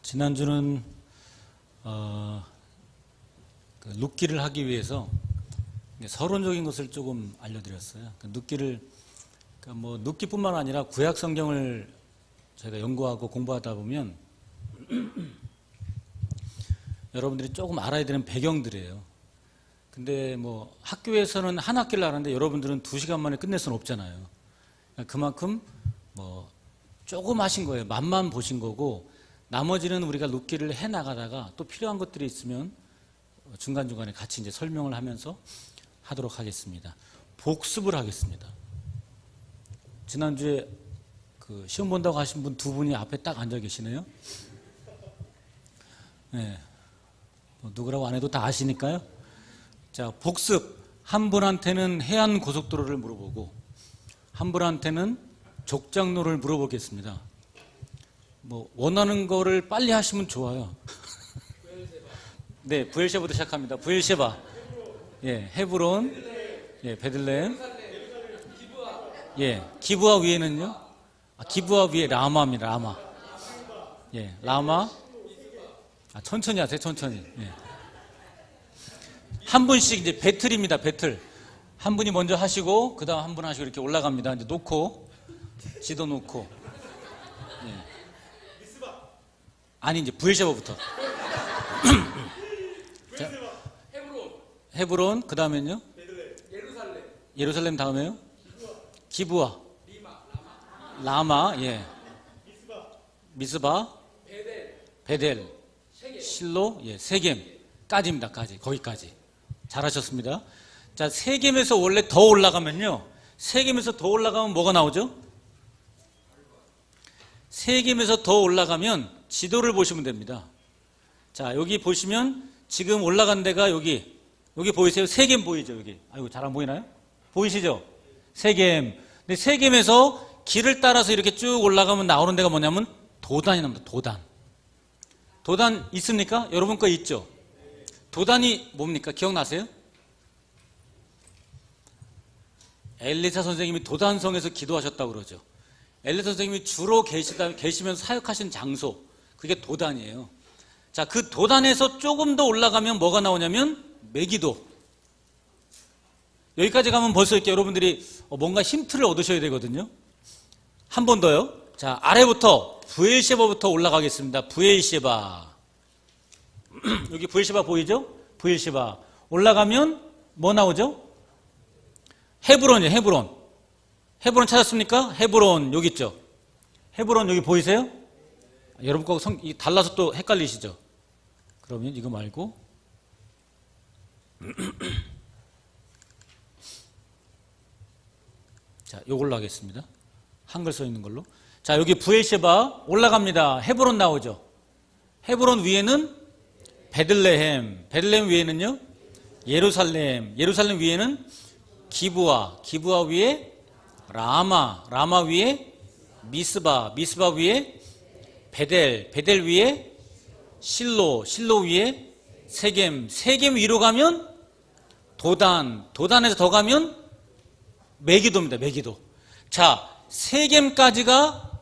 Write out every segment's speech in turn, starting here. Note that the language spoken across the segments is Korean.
지난주는 그 눕기를 하기 위해서 서론적인 것을 조금 알려드렸어요. 그 눕기를 뭐 눕기뿐만 아니라 구약 성경을 저희가 연구하고 공부하다 보면 여러분들이 조금 알아야 되는 배경들이에요. 근데 뭐 학교에서는 한 학기를 하는데 여러분들은 2시간 만에 끝낼 수는 없잖아요. 그만큼 뭐 조금 하신 거예요. 맛만 보신 거고, 나머지는 우리가 눕기를 해 나가다가 또 필요한 것들이 있으면 중간중간에 같이 이제 설명을 하면서 하도록 하겠습니다. 복습을 하겠습니다. 지난주에 그 시험 본다고 하신 분 2분이 앞에 딱 앉아 계시네요. 네. 뭐 누구라고 안 해도 다 아시니까요. 자, 복습. 한 분한테는 해안 고속도로를 물어보고, 한 분한테는 족장로를 물어보겠습니다. 뭐 원하는 거를 빨리 하시면 좋아요. 네, 부엘셰바부터 시작합니다. 부엘셰바, 예, 헤브론, 예, 베들레헴, 예, 기브아 위에는요? 기브아 위에 라마입니다. 라마, 예, 라마. 천천히 하세요. 천천히. 예. 한 분씩 이제 배틀입니다. 배틀. 한 분이 먼저 하시고 그다음 한 분 하시고 이렇게 올라갑니다. 이제 놓고 지도 놓고. 예. 아니 이제 부엘셰바부터. 자, 헤브론 그다음에는요? 예루살렘 다음에요? 기브아, 라마, 예. 미스바, 베델, 실로, 예, 세겜까지입니다. 거기까지. 잘하셨습니다. 자, 세겜에서 원래 더 올라가면요. 세겜에서 더 올라가면 뭐가 나오죠? 세겜에서 더 올라가면 지도를 보시면 됩니다. 자, 여기 보시면 지금 올라간 데가 여기 보이세요? 세겜 보이죠? 여기. 아이고, 잘 안 보이나요? 보이시죠? 세겜. 근데 세겜에서 길을 따라서 이렇게 쭉 올라가면 나오는 데가 뭐냐면 도단이 나옵니다. 도단. 도단 있습니까? 여러분 거 있죠? 도단이 뭡니까? 기억나세요? 엘리사 선생님이 도단성에서 기도하셨다고 그러죠. 엘리사 선생님이 주로 계시면서 사역하신 장소, 그게 도단이에요. 자, 그 도단에서 조금 더 올라가면 뭐가 나오냐면 메기도. 여기까지 가면 벌써 이렇게 여러분들이 뭔가 힌트를 얻으셔야 되거든요. 한 번 더요. 자, 아래부터 부엘셰바부터 올라가겠습니다. 부엘셰바. 여기 부엘셰바 보이죠? 부엘셰바. 올라가면 뭐 나오죠? 헤브론이에요. 헤브론. 헤브론 찾았습니까? 헤브론 여기 있죠? 헤브론 여기 보이세요? 여러분 거 달라서 또 헷갈리시죠? 그러면 이거 말고 자, 요걸로 하겠습니다. 한글 써 있는 걸로. 자, 여기 부엘셰바 올라갑니다. 헤브론 나오죠? 헤브론 위에는 베들레헴, 베들레헴 위에는요? 예루살렘, 예루살렘 위에는 기브아, 기브아 위에 라마, 라마 위에 미스바, 미스바 위에 베델, 베델 위에 실로, 실로 위에 세겜, 세겜 위로 가면 도단, 도단에서 더 가면 메기도입니다. 메기도. 자, 세겜까지가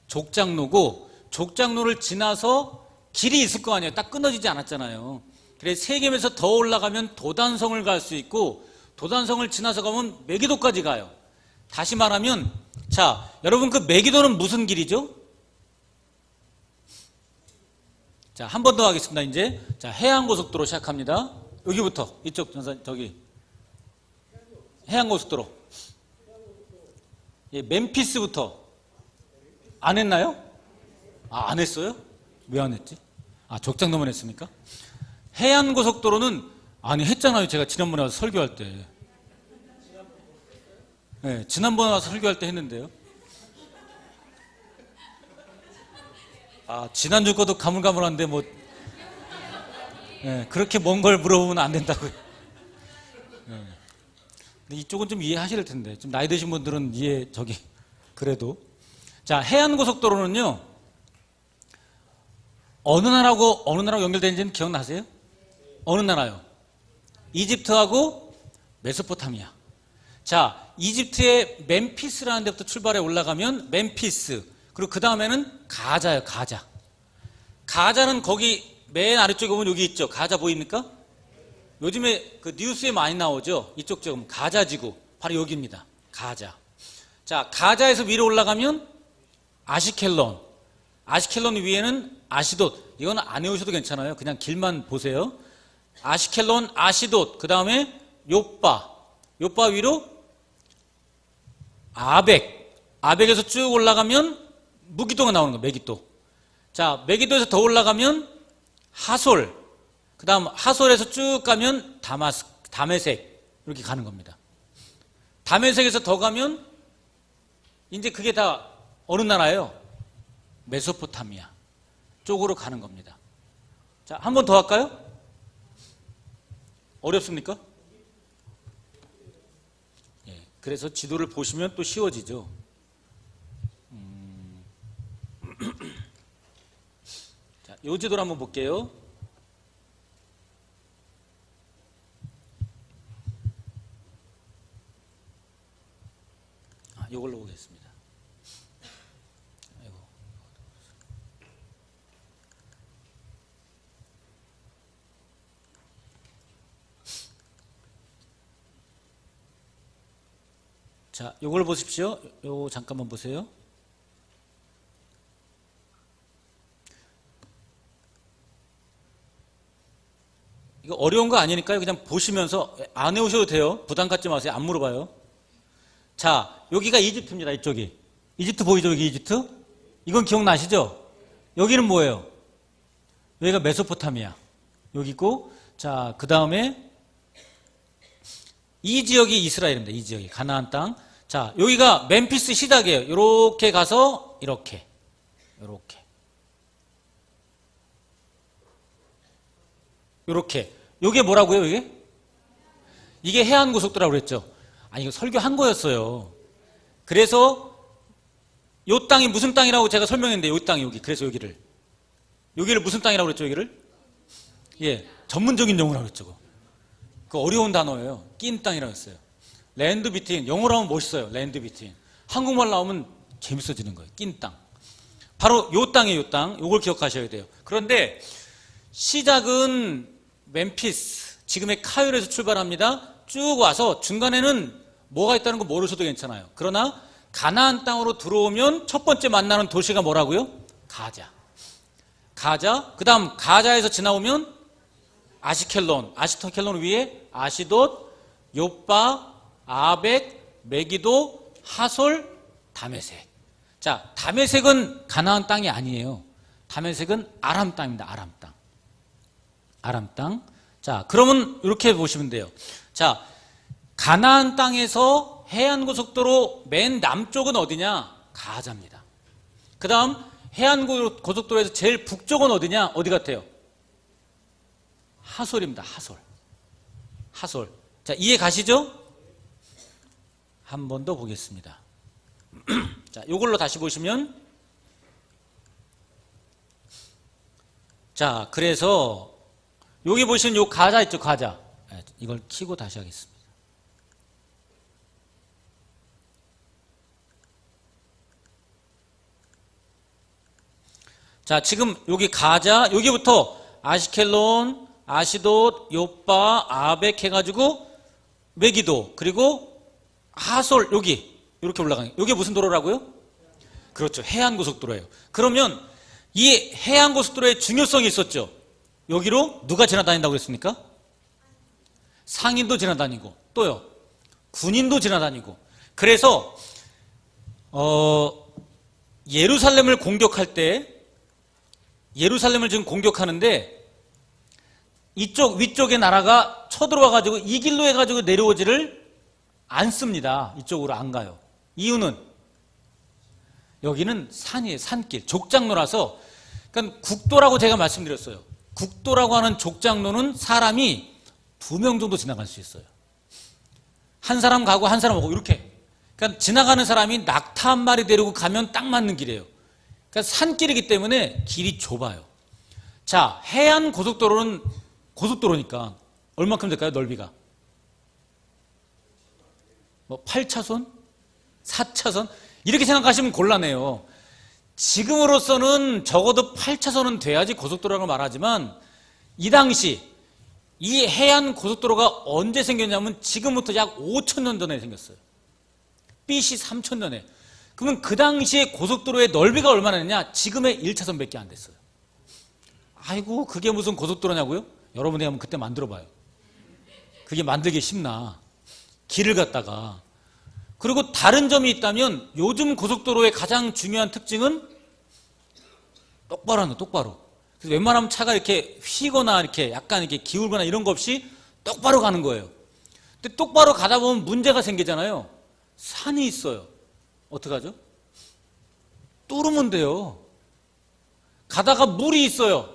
족장로고, 족장로를 지나서 길이 있을 거 아니에요. 딱 끊어지지 않았잖아요. 그래서 세겜에서 더 올라가면 도단성을 갈 수 있고, 도단성을 지나서 가면 메기도까지 가요. 다시 말하면, 자, 여러분 그 메기도는 무슨 길이죠? 자, 한 번 더 하겠습니다. 이제 자, 해안고속도로 시작합니다. 여기부터 이쪽 저기 해안고속도로. 예, 멤피스부터 안 했나요? 안 했어요? 왜 안 했지? 족장로만 했습니까? 해안고속도로는 아니 했잖아요. 제가 지난번에 와서 설교할 때. 네, 지난번에 와서 설교할 때 했는데요. 지난주 것도 가물가물한데 뭐 네, 그렇게 먼 걸 물어보면 안 된다고요. 네. 근데 이쪽은 좀 이해하실 텐데 좀 나이 드신 분들은 그래도. 자, 해안고속도로는요 어느 나라하고 연결되는지는 기억나세요? 어느 나라요? 이집트하고 메소포타미아. 자, 이집트의 멤피스라는 데부터 출발해 올라가면 멤피스, 그리고 그 다음에는 가자예요. 가자. 가자는 거기 맨 아래쪽에 보면 여기 있죠. 가자 보입니까? 요즘에 그 뉴스에 많이 나오죠. 이쪽 지금 가자지구 바로 여기입니다. 가자. 자, 가자에서 위로 올라가면 아시켈론. 아시켈론 위에는 아시돗. 이건 안 외우셔도 괜찮아요. 그냥 길만 보세요. 아시켈론, 아시돗. 그 다음에 요빠. 요빠 위로 아벡. 아벡에서 쭉 올라가면 무기도가 나오는 거예요. 메기도. 자, 메기도에서 더 올라가면 하솔. 그 다음 하솔에서 쭉 가면 다메섹. 이렇게 가는 겁니다. 다메섹에서 더 가면 이제 그게 다 어느 나라예요? 메소포타미아 쪽으로 가는 겁니다. 자, 한 번 더 할까요? 어렵습니까? 예, 그래서 지도를 보시면 또 쉬워지죠. 자, 요 지도를 한번 볼게요. 이걸로 보겠습니다. 아이고. 자, 요걸 보십시오. 요 잠깐만 보세요. 이거 어려운 거 아니니까요. 그냥 보시면서 안 외우셔도 돼요. 부담 갖지 마세요. 안 물어봐요. 자, 여기가 이집트입니다. 이쪽이. 이집트 보이죠? 여기 이집트? 이건 기억나시죠? 여기는 뭐예요? 여기가 메소포타미아. 여기 있고, 자, 그 다음에 이 지역이 이스라엘입니다. 이 지역이. 가나안 땅. 자, 여기가 멤피스 시작이에요. 이렇게 가서, 이렇게. 이렇게. 이렇게. 이게 뭐라고요, 이게? 이게 해안고속도라고 그랬죠. 아니, 이거 설교한 거였어요. 그래서 요 땅이 무슨 땅이라고 제가 설명했는데, 요 땅이 여기. 그래서 여기를 무슨 땅이라고 그랬죠, 여기를? 예, 전문적인 용어라고 그랬죠. 그 어려운 단어예요. 낀 땅이라고 했어요. 랜드 비트윈. 영어로 하면 멋있어요. 랜드 비트윈. 한국말 나오면 재밌어지는 거예요. 낀 땅. 바로 요 땅이에요, 요 땅. 요걸 기억하셔야 돼요. 그런데 시작은 멤피스, 지금의 카이로에서 출발합니다. 쭉 와서 중간에는 뭐가 있다는 거 모르셔도 괜찮아요. 그러나 가나안 땅으로 들어오면 첫 번째 만나는 도시가 뭐라고요? 가자. 가자. 그 다음 가자에서 지나오면 아시켈론. 아시켈론 위에 아시돗, 요빠, 아벡, 메기도, 하솔, 다메섹. 자, 다메섹은 가나안 땅이 아니에요. 다메섹은 아람 땅입니다. 아람 땅. 아람 땅. 자, 그러면 이렇게 보시면 돼요. 자, 가나안 땅에서 해안고속도로 맨 남쪽은 어디냐? 가자입니다. 그 다음 해안고속도로에서 제일 북쪽은 어디냐? 어디 같아요? 하솔입니다. 하솔. 하솔. 자, 이해 가시죠? 한 번 더 보겠습니다. 자, 이걸로 다시 보시면, 자, 그래서 여기 보시면 요 가자 있죠, 가자. 이걸 켜고 다시 하겠습니다. 자, 지금 여기 가자, 여기부터 아시켈론, 아시돗, 요빠, 아벡 해가지고 메기도, 그리고 하솔, 여기 이렇게 올라가는, 이게 무슨 도로라고요? 그렇죠, 해안고속도로예요. 그러면 이 해안고속도로의 중요성이 있었죠. 여기로 누가 지나다닌다고 했습니까? 상인도 지나다니고, 또요 군인도 지나다니고. 그래서 예루살렘을 공격할 때, 예루살렘을 지금 공격하는데 이쪽 위쪽의 나라가 쳐들어와 가지고 이 길로 해가지고 내려오지를 않습니다. 이쪽으로 안 가요. 이유는 여기는 산이에요. 산길, 족장로라서. 그러니까 국도라고 제가 말씀드렸어요. 국도라고 하는 족장로는 사람이 2명 정도 지나갈 수 있어요. 한 사람 가고 한 사람 오고 이렇게. 그러니까 지나가는 사람이 낙타 한 마리 데리고 가면 딱 맞는 길이에요. 그러니까 산길이기 때문에 길이 좁아요. 자, 해안 고속도로는 고속도로니까 얼마큼 될까요? 넓이가 뭐 8차선? 4차선? 이렇게 생각하시면 곤란해요. 지금으로서는 적어도 8차선은 돼야지 고속도로라고 말하지만 이 당시 이 해안 고속도로가 언제 생겼냐면 지금부터 약 5,000년 전에 생겼어요. BC 3,000년에. 그러면 그 당시에 고속도로의 넓이가 얼마나 됐냐? 지금의 1차선밖에 안 됐어요. 아이고 그게 무슨 고속도로냐고요? 여러분이 한번 그때 만들어봐요. 그게 만들기 쉽나? 길을 갖다가. 그리고 다른 점이 있다면 요즘 고속도로의 가장 중요한 특징은 똑바로 하는 거, 똑바로. 그래서 웬만하면 차가 이렇게 휘거나 이렇게 약간 이렇게 기울거나 이런 거 없이 똑바로 가는 거예요. 근데 똑바로 가다 보면 문제가 생기잖아요. 산이 있어요. 어떡하죠? 뚫으면 돼요. 가다가 물이 있어요.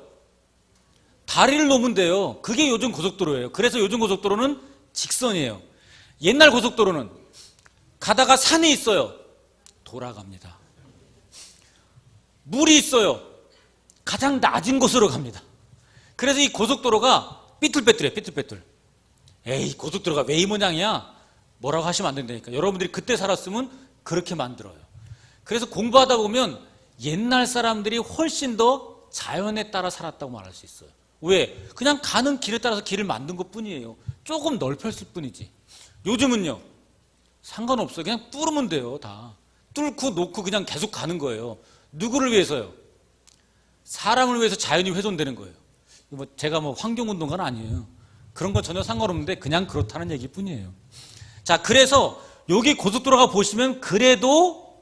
다리를 놓으면 돼요. 그게 요즘 고속도로예요. 그래서 요즘 고속도로는 직선이에요. 옛날 고속도로는 가다가 산이 있어요. 돌아갑니다. 물이 있어요. 가장 낮은 곳으로 갑니다. 그래서 이 고속도로가 삐뚤빼뚤해요. 삐뚤빼뚤. 에이 고속도로가 왜 이 모양이야? 뭐라고 하시면 안 된다니까. 여러분들이 그때 살았으면 그렇게 만들어요. 그래서 공부하다 보면 옛날 사람들이 훨씬 더 자연에 따라 살았다고 말할 수 있어요. 왜? 그냥 가는 길에 따라서 길을 만든 것 뿐이에요. 조금 넓혔을 뿐이지. 요즘은요 상관없어요. 그냥 뚫으면 돼요. 다 뚫고 놓고 그냥 계속 가는 거예요. 누구를 위해서요? 사람을 위해서 자연이 훼손되는 거예요. 제가 환경운동가는 아니에요. 그런 건 전혀 상관없는데 그냥 그렇다는 얘기 뿐이에요. 자, 그래서 여기 고속도로가 보시면 그래도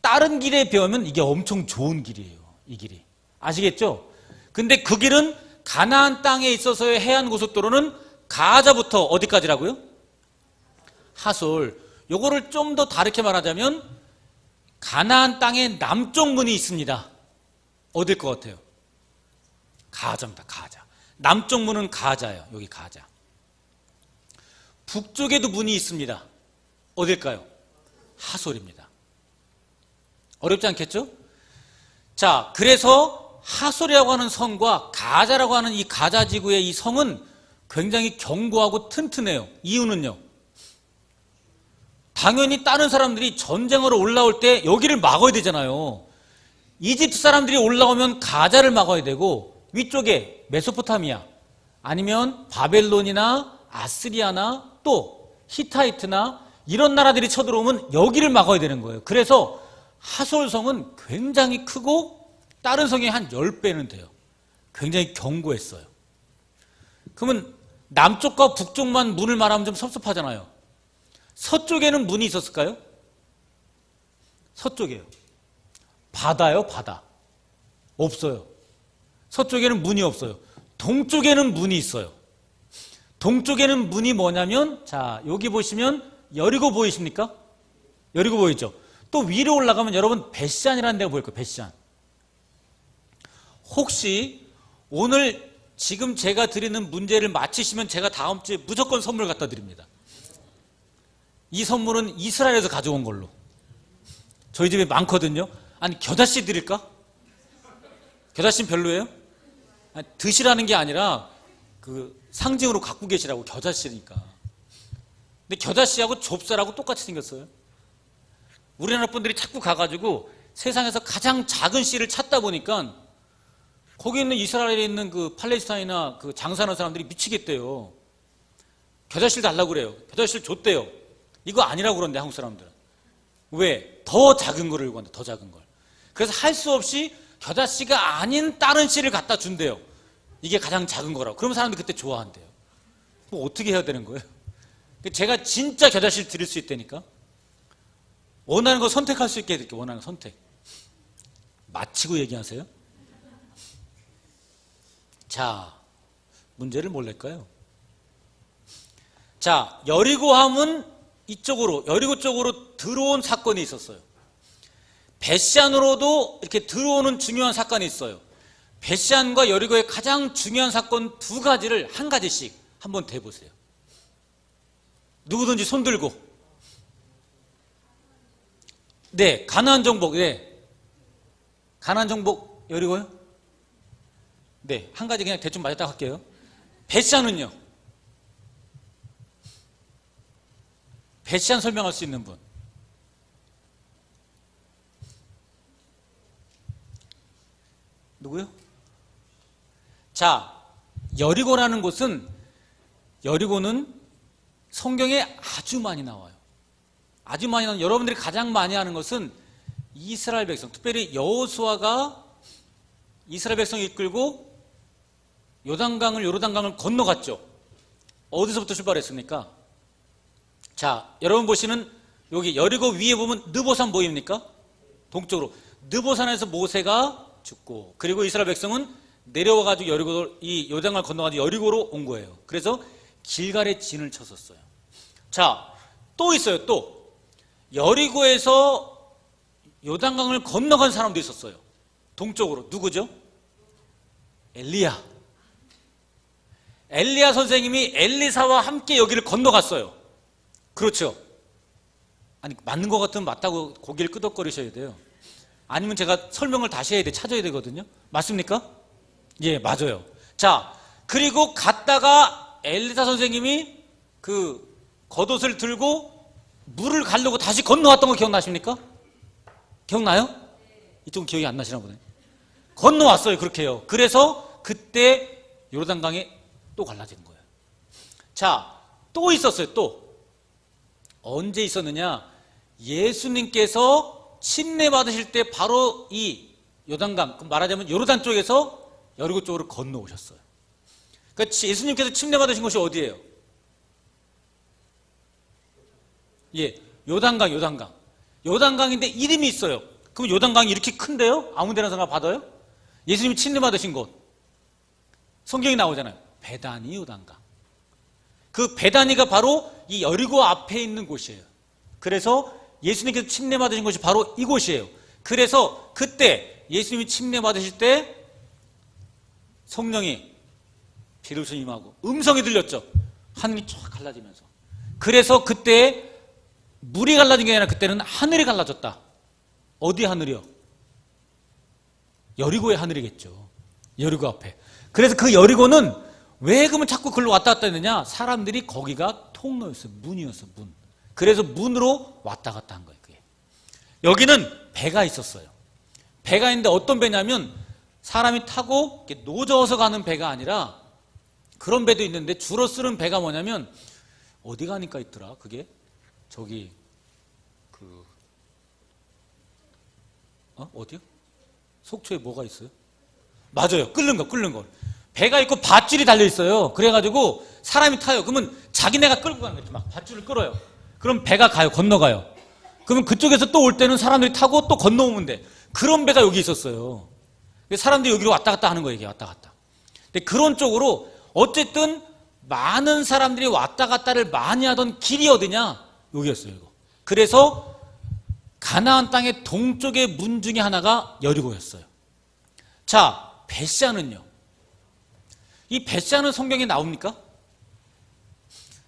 다른 길에 비하면 이게 엄청 좋은 길이에요. 이 길이. 아시겠죠? 근데 그 길은 가나안 땅에 있어서의 해안 고속도로는 가자부터 어디까지라고요? 하솔. 요거를 좀 더 다르게 말하자면 가나안 땅의 남쪽 문이 있습니다. 어딜 것 같아요? 가자입니다. 가자. 남쪽 문은 가자예요. 여기 가자. 북쪽에도 문이 있습니다. 어딜까요? 하솔입니다. 어렵지 않겠죠? 자, 그래서 하솔이라고 하는 성과 가자라고 하는 이 가자 지구의 이 성은 굉장히 견고하고 튼튼해요. 이유는요? 당연히 다른 사람들이 전쟁으로 올라올 때 여기를 막아야 되잖아요. 이집트 사람들이 올라오면 가자를 막아야 되고 위쪽에 메소포타미아 아니면 바벨론이나 아스리아나 또 히타이트나 이런 나라들이 쳐들어오면 여기를 막아야 되는 거예요. 그래서 하솔성은 굉장히 크고 다른 성의 한 10배는 돼요. 굉장히 견고했어요. 그러면 남쪽과 북쪽만 문을 말하면 좀 섭섭하잖아요. 서쪽에는 문이 있었을까요? 서쪽이에요. 바다요, 바다. 없어요. 서쪽에는 문이 없어요. 동쪽에는 문이 있어요. 동쪽에는 문이 뭐냐면, 자, 여기 보시면 여리고 보이십니까? 여리고 보이죠? 또 위로 올라가면 여러분 벳시안이라는 데가 보일 거예요. 벳시안. 혹시 오늘 지금 제가 드리는 문제를 맞히시면 제가 다음 주에 무조건 선물 갖다 드립니다. 이 선물은 이스라엘에서 가져온 걸로. 저희 집에 많거든요. 아니 겨자씨 드릴까? 겨자씨는 별로예요? 아니, 드시라는 게 아니라 그 상징으로 갖고 계시라고. 겨자씨니까. 근데 겨자씨하고 좁쌀하고 똑같이 생겼어요. 우리나라 분들이 자꾸 가가지고 세상에서 가장 작은 씨를 찾다 보니까 거기 있는 이스라엘에 있는 그 팔레스타인이나 그 장사하는 사람들이 미치겠대요. 겨자씨를 달라고 그래요. 겨자씨를 줬대요. 이거 아니라고 그러는데 한국 사람들은. 왜? 더 작은 거를 요구한다. 더 작은 걸. 그래서 할 수 없이 겨자씨가 아닌 다른 씨를 갖다 준대요. 이게 가장 작은 거라고. 그러면 사람들이 그때 좋아한대요. 뭐 어떻게 해야 되는 거예요? 제가 진짜 겨자씨를 드릴 수 있다니까. 원하는 거 선택할 수 있게 해드릴게요. 원하는 거 선택. 마치고 얘기하세요. 자, 문제를 뭘 낼까요? 자, 여리고 함은 이쪽으로, 여리고 쪽으로 들어온 사건이 있었어요. 벳시안으로도 이렇게 들어오는 중요한 사건이 있어요. 벳시안과 여리고의 가장 중요한 사건 두 가지를 한 가지씩 한번 대보세요. 누구든지 손 들고. 네, 가나안 정복. 네. 가나안 정복 여리고요? 네, 한 가지 그냥 대충 맞았다 할게요. 벳시안은요? 벳시안 설명할 수 있는 분. 누구요? 자, 여리고라는 곳은, 여리고는 성경에 아주 많이 나와요. 아주 많이 나와요. 여러분들이 가장 많이 하는 것은 이스라엘 백성, 특별히 여호수아가 이스라엘 백성을 이끌고 요단강을 건너갔죠. 어디서부터 출발했습니까? 자, 여러분 보시는 여기 여리고 위에 보면 느보산 보입니까? 동쪽으로. 느보산에서 모세가 죽고, 그리고 이스라엘 백성은 내려와가지고 여리고, 이 요단강을 건너가지고 여리고로 온 거예요. 그래서 길갈에 진을 쳤었어요. 자, 또 있어요. 또 여리고에서 요단강을 건너간 사람도 있었어요. 동쪽으로. 누구죠? 엘리야. 엘리야 선생님이 엘리사와 함께 여기를 건너갔어요. 그렇죠? 아니, 맞는 것 같으면 맞다고 고개를 끄덕거리셔야 돼요. 아니면 제가 설명을 다시 해야 돼, 찾아야 되거든요. 맞습니까? 예, 맞아요. 자, 그리고 갔다가 엘리사 선생님이 그 겉옷을 들고 물을 가려고 다시 건너왔던 거 기억나십니까? 기억나요? 이쪽은 기억이 안 나시나 보네. 건너왔어요. 그렇게요. 그래서 그때 요르단강에 또 갈라진 거예요. 자, 또 있었어요. 또 언제 있었느냐? 예수님께서 침례 받으실 때 바로 이 요단강, 말하자면 요르단 쪽에서 여리고 쪽으로 건너오셨어요. 그러니까 예수님께서 침례 받으신 곳이 어디예요? 예, 요단강. 요단강인데 이름이 있어요. 그럼 요단강이 이렇게 큰데요? 아무 데나 생각 받아요? 예수님이 침례 받으신 곳. 성경이 나오잖아요. 베다니 요단강. 그 베다니가 바로 이 여리고 앞에 있는 곳이에요. 그래서 예수님께서 침례 받으신 곳이 바로 이곳이에요. 그래서 그때 예수님이 침례 받으실 때 성령이 비로소 임하고 음성이 들렸죠. 하늘이 쫙 갈라지면서. 그래서 그때 물이 갈라진 게 아니라 그때는 하늘이 갈라졌다. 어디 하늘이요? 여리고의 하늘이겠죠. 여리고 앞에. 그래서 그 여리고는 왜 그러면 자꾸 글로 왔다 갔다 했느냐? 사람들이 거기가 통로였어요. 문이었어요. 문. 그래서 문으로 왔다 갔다 한 거예요. 그게. 여기는 배가 있었어요. 배가 있는데 어떤 배냐면 사람이 타고 이렇게 노져서 가는 배가 아니라 그런 배도 있는데 주로 쓰는 배가 뭐냐면 어디 가니까 있더라. 그게 저기 어디요? 속초에 뭐가 있어요? 맞아요. 끓는 거. 배가 있고 밧줄이 달려 있어요. 그래가지고 사람이 타요. 그러면 자기네가 끌고 가는 거죠. 막 밧줄을 끌어요. 그럼 배가 가요. 건너가요. 그러면 그쪽에서 또 올 때는 사람들이 타고 또 건너오면 돼. 그런 배가 여기 있었어요. 사람들이 여기로 왔다 갔다 하는 거예요. 이게 왔다 갔다. 근데 그런 쪽으로 어쨌든 많은 사람들이 왔다 갔다를 많이 하던 길이 어디냐? 여기였어요. 이거. 그래서 가나안 땅의 동쪽의 문 중에 하나가 여리고였어요. 자, 벳시아는요. 이 벳시아는 성경에 나옵니까?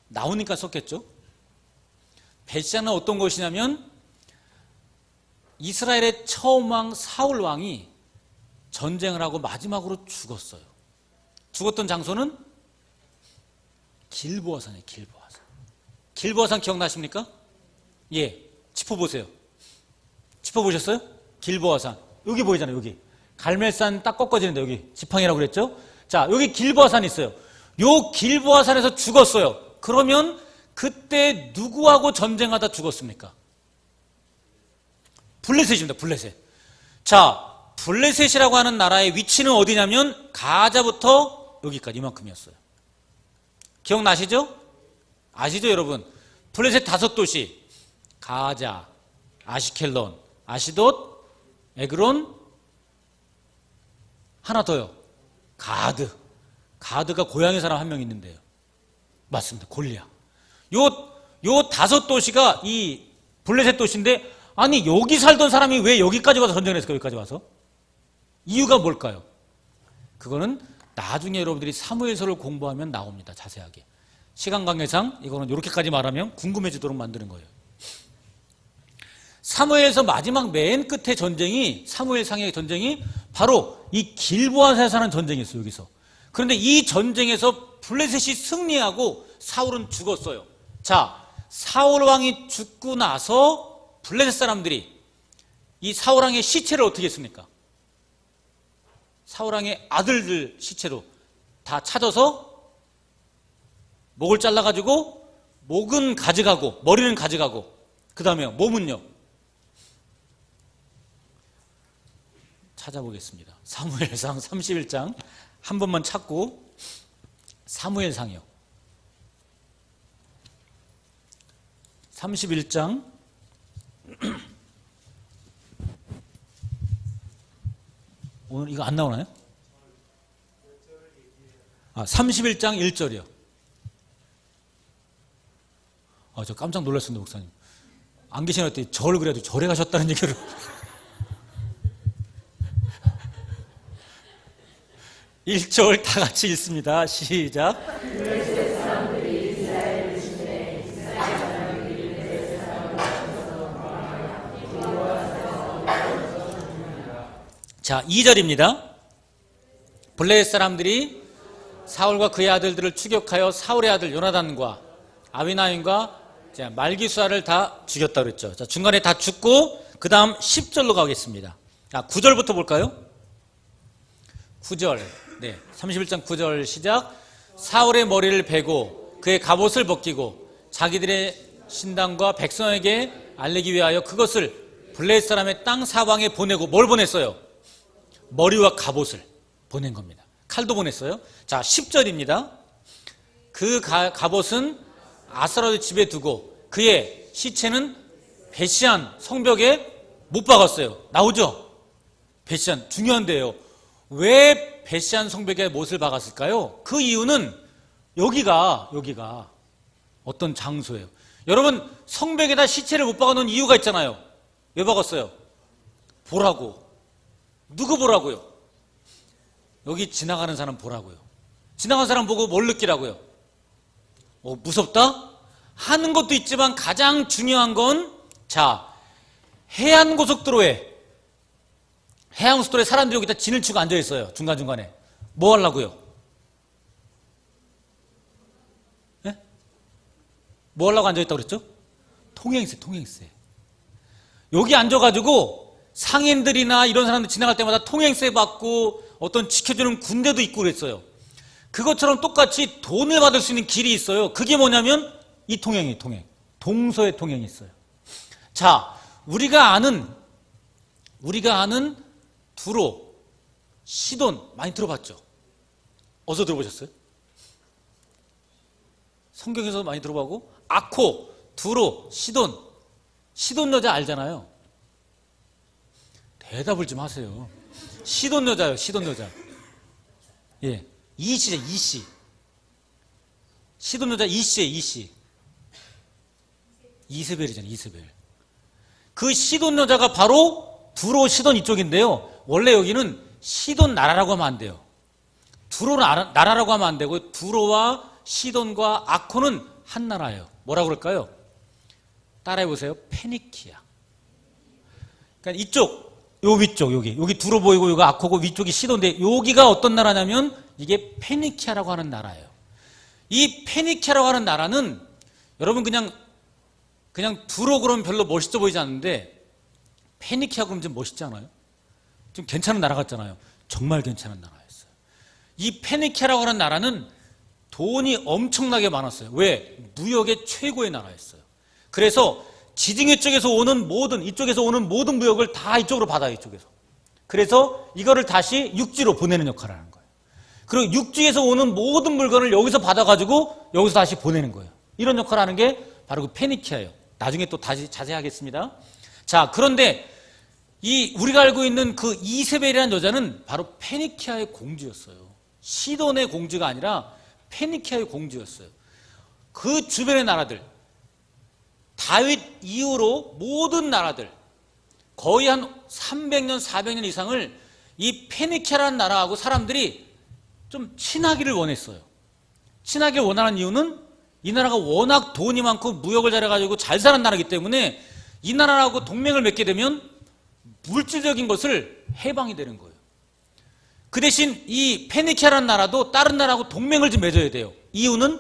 나오니까 썼겠죠. 벳시아는 어떤 곳이냐면 이스라엘의 처음 왕 사울 왕이 전쟁을 하고 마지막으로 죽었어요. 죽었던 장소는 길보아산이에요. 길보아산. 길보아산 기억나십니까? 예, 짚어보세요. 짚어보셨어요? 길보아산. 여기 보이잖아요. 여기 갈멜산 딱 꺾어지는데 여기 지팡이라고 그랬죠? 자, 여기 길보아산 있어요. 요 길보아산에서 죽었어요. 그러면 그때 누구하고 전쟁하다 죽었습니까? 블레셋입니다. 블레셋. 자, 블레셋이라고 하는 나라의 위치는 어디냐면 가자부터 여기까지 이만큼이었어요. 기억나시죠? 아시죠, 여러분? 블레셋 5도시. 가자, 아시켈론, 아시돗, 에그론, 하나 더요. 가드. 가드가 고향의 사람 한 명 있는데요. 맞습니다. 골리앗. 요 5도시가 이 블레셋 도시인데, 아니 여기 살던 사람이 왜 여기까지 와서 전쟁을 했을까요? 여기까지 와서? 이유가 뭘까요? 그거는 나중에 여러분들이 사무엘서를 공부하면 나옵니다. 자세하게. 시간 관계상 이거는 이렇게까지 말하면 궁금해지도록 만드는 거예요. 사무엘서 마지막 맨 끝에 전쟁이, 사무엘상의 전쟁이 바로 이 길보아산에서 하는 전쟁이었어요. 여기서. 그런데 이 전쟁에서 블레셋이 승리하고 사울은 죽었어요. 자, 사울 왕이 죽고 나서 블레셋 사람들이 이 사울 왕의 시체를 어떻게 했습니까? 사울 왕의 아들들 시체로 다 찾아서 목을 잘라가지고 목은 가져가고 머리는 가져가고 그 다음에 몸은요. 찾아보겠습니다. 사무엘상 31장 한 번만 찾고 사무엘상이요. 31장 오늘 이거 안 나오나요? 31장 1절이요. 저 깜짝 놀랐습니다, 목사님. 안 계시나 했더니 절 그래도 절에 가셨다는 얘기를. 일절 다 같이 읽습니다. 시작. 자, 2절입니다. 블레셋 사람들이 사울과 그의 아들들을 추격하여 사울의 아들 요나단과 아비나임과 말기수아를 다 죽였다 그랬죠. 자, 중간에 다 죽고 그 다음 10절로 가겠습니다. 9절부터 볼까요? 9절. 네, 31장 9절 시작. 사울의 머리를 베고 그의 갑옷을 벗기고 자기들의 신당과 백성에게 알리기 위하여 그것을 블레셋 사람의 땅 사방에 보내고 뭘 보냈어요? 머리와 갑옷을 보낸 겁니다. 칼도 보냈어요. 자, 10절입니다. 그 갑옷은 아사롯의 집에 두고 그의 시체는 베시안 성벽에 못 박았어요. 나오죠? 베시안 중요한데요. 왜 베시안 성벽에 못을 박았을까요? 그 이유는 여기가 어떤 장소예요. 여러분, 성벽에다 시체를 못 박아놓은 이유가 있잖아요. 왜 박았어요? 보라고. 누구 보라고요? 여기 지나가는 사람 보라고요. 지나가는 사람 보고 뭘 느끼라고요? 무섭다? 하는 것도 있지만 가장 중요한 건, 해안고속도로에 사람들이 여기다 진을 치고 앉아있어요. 중간중간에. 뭐 하려고요? 네? 뭐 하려고 앉아있다고 그랬죠? 통행세. 여기 앉아가지고 상인들이나 이런 사람들 지나갈 때마다 통행세 받고 어떤 지켜주는 군대도 있고 그랬어요. 그것처럼 똑같이 돈을 받을 수 있는 길이 있어요. 그게 뭐냐면 이 통행이에요. 동서의 통행이 있어요. 자, 우리가 아는 두로, 시돈 많이 들어봤죠? 어디서 들어보셨어요? 성경에서 많이 들어보고, 아코, 두로, 시돈 여자 알잖아요. 대답을 좀 하세요. 시돈 여자요, 시돈 여자. 예, 이씨. 시돈 여자 이씨예요, 이씨. 이세벨이잖아요, 이세벨. 그 시돈 여자가 바로 두로, 시돈 이쪽인데요. 원래 여기는 시돈 나라라고 하면 안 돼요. 두로 나라라고 하면 안 되고, 두로와 시돈과 아코는 한 나라예요. 뭐라고 그럴까요? 따라해보세요. 페니키아. 그러니까 이쪽, 요 위쪽, 여기 두로 보이고, 여기 아코고, 위쪽이 시돈인데, 여기가 어떤 나라냐면, 이게 페니키아라고 하는 나라예요. 이 페니키아라고 하는 나라는, 여러분 그냥 두로 그러면 별로 멋있어 보이지 않는데, 페니키아 그러면 좀 멋있지 않아요? 좀 괜찮은 나라 같잖아요. 정말 괜찮은 나라였어요. 이 페니키아라고 하는 나라는 돈이 엄청나게 많았어요. 왜? 무역의 최고의 나라였어요. 그래서 지중해 쪽에서 오는 이쪽에서 오는 모든 무역을 다 이쪽으로 받아요, 이쪽에서. 그래서 이거를 다시 육지로 보내는 역할을 하는 거예요. 그리고 육지에서 오는 모든 물건을 여기서 받아가지고 여기서 다시 보내는 거예요. 이런 역할을 하는 게 바로 그 페니키아예요. 나중에 또 다시 자세히 하겠습니다. 자, 그런데 우리가 알고 있는 그 이세벨이라는 여자는 바로 페니키아의 공주였어요. 시돈의 공주가 아니라 페니키아의 공주였어요. 그 주변의 나라들, 다윗 이후로 모든 나라들, 거의 한 300년, 400년 이상을 이 페니키아라는 나라하고 사람들이 좀 친하기를 원했어요. 친하기를 원하는 이유는 이 나라가 워낙 돈이 많고 무역을 잘해가지고 잘 사는 나라이기 때문에 이 나라하고 동맹을 맺게 되면 물질적인 것을 해방이 되는 거예요. 그 대신 이 페니키아라는 나라도 다른 나라하고 동맹을 좀 맺어야 돼요. 이유는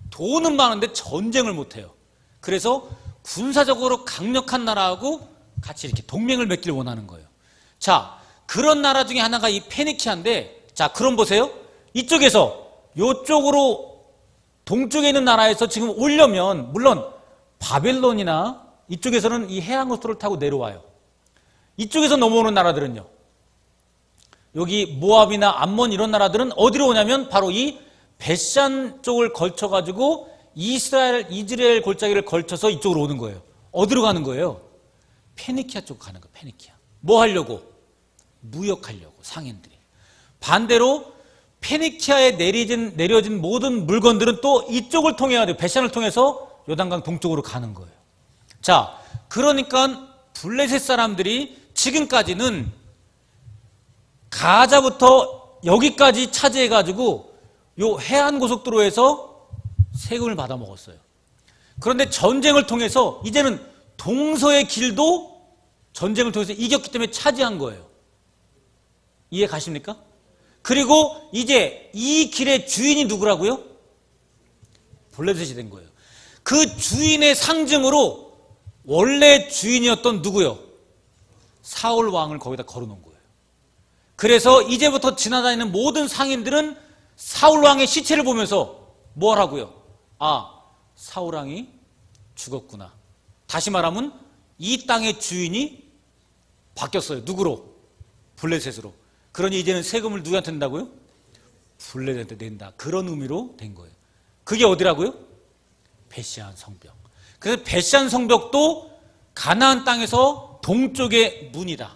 돈은 많은데 전쟁을 못해요. 그래서 군사적으로 강력한 나라하고 같이 이렇게 동맹을 맺기를 원하는 거예요. 자, 그런 나라 중에 하나가 이 페니키아인데, 자, 그럼 보세요. 이쪽에서 이쪽으로 동쪽에 있는 나라에서 지금 오려면 물론 바벨론이나 이쪽에서는 이 해안고속도로를 타고 내려와요. 이쪽에서 넘어오는 나라들은요, 여기 모압이나 암몬 이런 나라들은 어디로 오냐면 바로 이 벳산 쪽을 걸쳐가지고 이스라엘 골짜기를 걸쳐서 이쪽으로 오는 거예요. 어디로 가는 거예요? 페니키아 쪽 가는 거예요. 페니키아. 뭐 하려고? 무역하려고, 상인들이. 반대로 페니키아에 내려진 모든 물건들은 또 이쪽을 통해야 돼요. 벳산을 통해서 요단강 동쪽으로 가는 거예요. 자, 그러니까 블레셋 사람들이 지금까지는 가자부터 여기까지 차지해가지고 요 해안고속도로에서 세금을 받아 먹었어요. 그런데 전쟁을 통해서 이제는 동서의 길도 전쟁을 통해서 이겼기 때문에 차지한 거예요. 이해 가십니까? 그리고 이제 이 길의 주인이 누구라고요? 블레셋이 된 거예요. 그 주인의 상징으로 원래 주인이었던 누구요? 사울 왕을 거기다 걸어놓은 거예요. 그래서 이제부터 지나다니는 모든 상인들은 사울 왕의 시체를 보면서 뭘 하고요? 아, 사울 왕이 죽었구나. 다시 말하면 이 땅의 주인이 바뀌었어요. 누구로? 블레셋으로. 그러니 이제는 세금을 누구한테 낸다고요? 블레셋한테 낸다. 그런 의미로 된 거예요. 그게 어디라고요? 벳시안 성벽. 그래서 벳시안 성벽도 가나안 땅에서 동쪽의 문이다.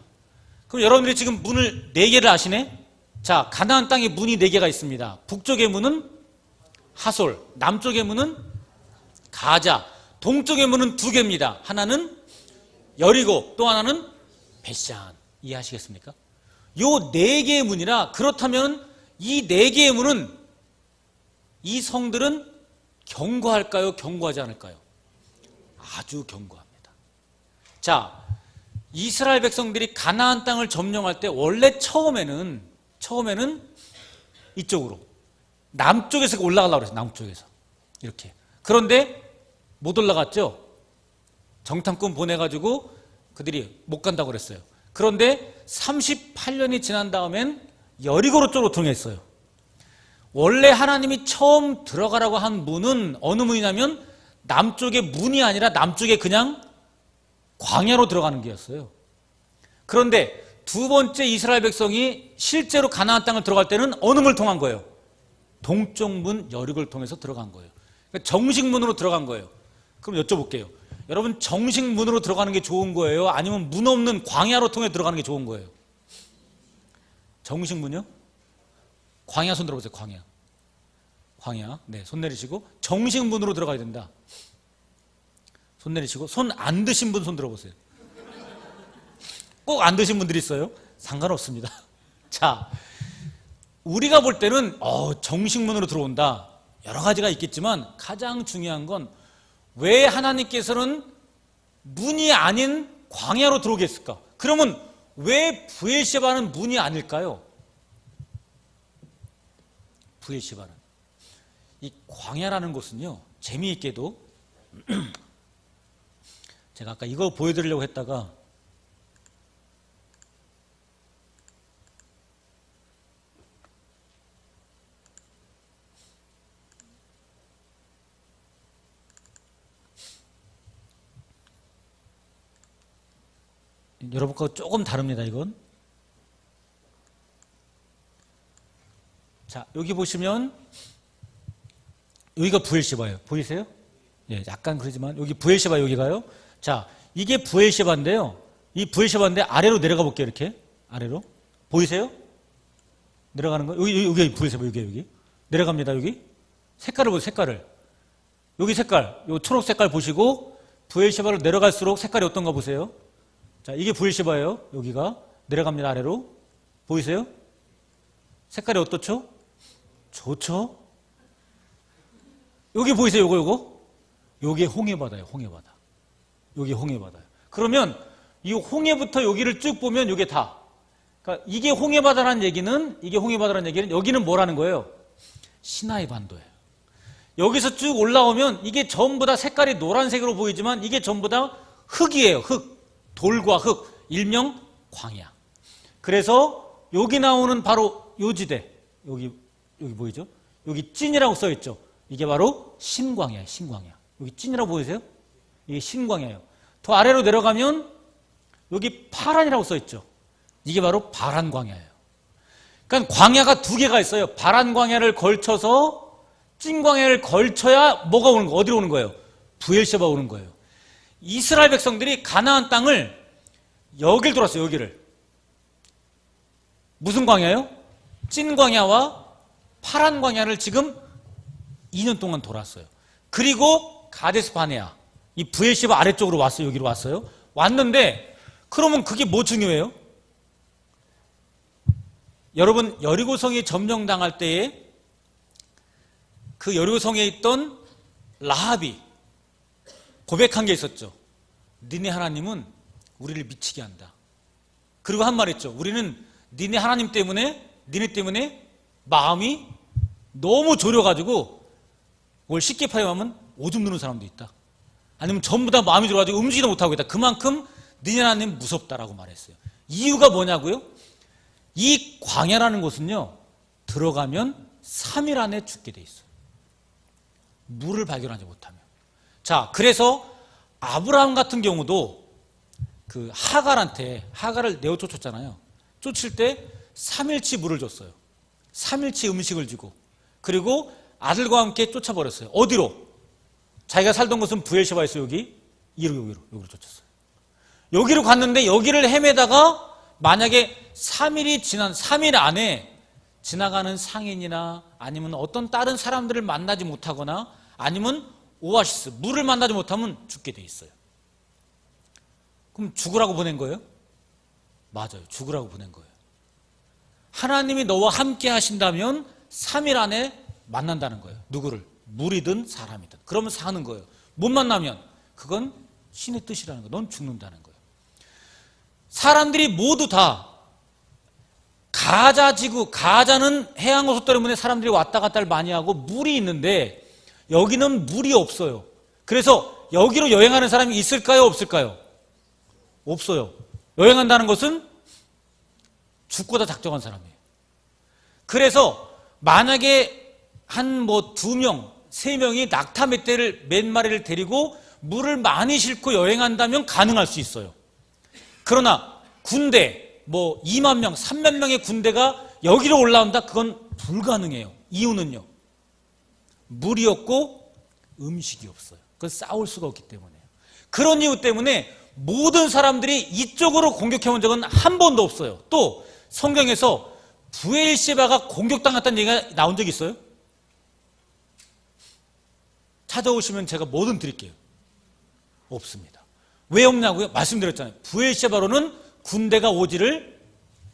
그럼 여러분들이 지금 문을 4개를 아시네? 자, 가나안 땅에 문이 4개가 있습니다. 북쪽의 문은 하솔, 남쪽의 문은 가자, 동쪽의 문은 2개입니다. 하나는 여리고, 또 하나는 벳시안. 이해하시겠습니까? 요 4개의 문이라, 그렇다면 이 4개의 문은, 이 성들은 경고할까요? 경고하지 않을까요? 아주 경고합니다. 자, 이스라엘 백성들이 가나안 땅을 점령할 때 원래 처음에는 이쪽으로 남쪽에서 올라가려고 그랬어요. 남쪽에서 이렇게. 그런데 못 올라갔죠. 정탐꾼 보내가지고 그들이 못 간다고 그랬어요. 그런데 38년이 지난 다음엔 여리고로 쪽으로 통했어요. 원래 하나님이 처음 들어가라고 한 문은 어느 문이냐면 남쪽의 문이 아니라 남쪽에 그냥 광야로 들어가는 게였어요. 그런데 두 번째 이스라엘 백성이 실제로 가나안 땅을 들어갈 때는 어느 문을 통한 거예요? 동쪽 문 여리고를 통해서 들어간 거예요. 그러니까 정식 문으로 들어간 거예요. 그럼 여쭤볼게요. 여러분, 정식 문으로 들어가는 게 좋은 거예요? 아니면 문 없는 광야로 통해 들어가는 게 좋은 거예요? 정식 문이요? 광야 손 들어보세요. 광야. 광야. 네, 손 내리시고 정식 문으로 들어가야 된다. 손 내리시고, 손 안 드신 분 손 들어보세요. 꼭 안 드신 분들이 있어요? 상관없습니다. 자, 우리가 볼 때는 정식 문으로 들어온다. 여러 가지가 있겠지만 가장 중요한 건 왜 하나님께서는 문이 아닌 광야로 들어오게 했을까? 그러면 왜 브엘셰바는 문이 아닐까요? 브엘셰바는 이 광야라는 곳은요, 재미있게도 제가 아까 이거 보여드리려고 했다가 여러분 거 조금 다릅니다. 이건. 자, 여기 보시면 여기가 브엘셰바예요. 보이세요? 예, 약간 그러지만 여기 브엘셰바, 여기가요. 자, 이게 브엘셰바인데요. 이 브엘셰바인데 아래로 내려가 볼게요. 이렇게 아래로 보이세요? 내려가는 거. 여기 브엘셰바, 여기 내려갑니다. 여기 색깔을 보세요. 색깔을. 여기 색깔, 요 초록 색깔 보시고 브엘셰바로 내려갈수록 색깔이 어떤가 보세요. 자, 이게 브엘셰바예요. 여기가 내려갑니다. 아래로. 보이세요? 색깔이 어떻죠? 좋죠? 여기 보이세요? 요거? 요게 홍해바다예요. 홍해바다. 여기 홍해바다예요. 그러면 이 홍해부터 여기를 쭉 보면 요게 다. 그러니까 이게 홍해바다라는 얘기는 여기는 뭐라는 거예요? 시나이 반도예요. 여기서 쭉 올라오면 이게 전부 다 색깔이 노란색으로 보이지만 이게 전부 다 흙이에요. 흙. 돌과 흙. 일명 광야. 그래서 여기 나오는 바로 요지대, 여기 보이죠? 여기 찐이라고 써있죠? 이게 바로 신광야예요. 신광야. 여기 찐이라고 보이세요? 이게 신광야예요. 더 아래로 내려가면 여기 파란이라고 써있죠? 이게 바로 바란광야예요. 그러니까 광야가 두 개가 있어요. 바란광야를 걸쳐서 찐광야를 걸쳐야 뭐가 오는 거예요? 어디로 오는 거예요? 부엘셰바 오는 거예요. 이스라엘 백성들이 가나안 땅을 여길 돌았어요. 여기를. 무슨 광야요? 찐광야와 파란광야를 지금 2년 동안 돌았어요. 그리고 가데스 바네아, 이 부엘셰바 아래쪽으로 왔어요. 여기로 왔어요. 왔는데 그러면 그게 뭐 중요해요? 여러분, 여리고성이 점령당할 때에 그 여리고성에 있던 라합이 고백한 게 있었죠. 니네 하나님은 우리를 미치게 한다. 그리고 한 말 했죠. 우리는 니네 하나님 때문에, 니네 때문에 마음이 너무 졸여가지고 그걸 쉽게 파임하면 오줌 누는 사람도 있다. 아니면 전부 다 마음이 졸여가지고 움직이도 못하고 있다. 그만큼 니네 하나님 무섭다라고 말했어요. 이유가 뭐냐고요? 이 광야라는 곳은요, 들어가면 3일 안에 죽게 돼 있어요. 물을 발견하지 못하면. 자, 그래서 아브라함 같은 경우도 그 하갈을 내어 쫓았잖아요. 쫓을 때 3일치 물을 줬어요. 3일치 음식을 주고, 그리고 아들과 함께 쫓아버렸어요. 어디로? 자기가 살던 곳은 부엘셰바에서 여기로 쫓았어요. 여기로 갔는데 여기를 헤매다가 만약에 3일 안에 지나가는 상인이나 아니면 어떤 다른 사람들을 만나지 못하거나 아니면 오아시스, 물을 만나지 못하면 죽게 돼 있어요. 그럼 죽으라고 보낸 거예요? 맞아요. 죽으라고 보낸 거예요. 하나님이 너와 함께 하신다면 3일 안에 만난다는 거예요. 누구를? 물이든 사람이든. 그러면 사는 거예요. 못 만나면 그건 신의 뜻이라는 거예요. 넌 죽는다는 거예요. 사람들이 모두 다 가자는 해양 호수 때문에 사람들이 왔다 갔다를 많이 하고 물이 있는데 여기는 물이 없어요. 그래서 여기로 여행하는 사람이 있을까요? 없을까요? 없어요. 여행한다는 것은 죽고다 작정한 사람이에요. 그래서 만약에 한 2명, 3명이 낙타 몇 마리를 데리고 물을 많이 싣고 여행한다면 가능할 수 있어요. 그러나 군대 2만 명, 3만 명의 군대가 여기로 올라온다? 그건 불가능해요. 이유는요, 물이 없고 음식이 없어요. 그건 싸울 수가 없기 때문에요. 그런 이유 때문에 모든 사람들이 이쪽으로 공격해온 적은 한 번도 없어요. 또 성경에서 부엘셰바가 공격당했다는 얘기가 나온 적이 있어요? 찾아오시면 제가 뭐든 드릴게요. 없습니다. 왜 없냐고요? 말씀드렸잖아요. 부엘셰바로는 군대가 오지를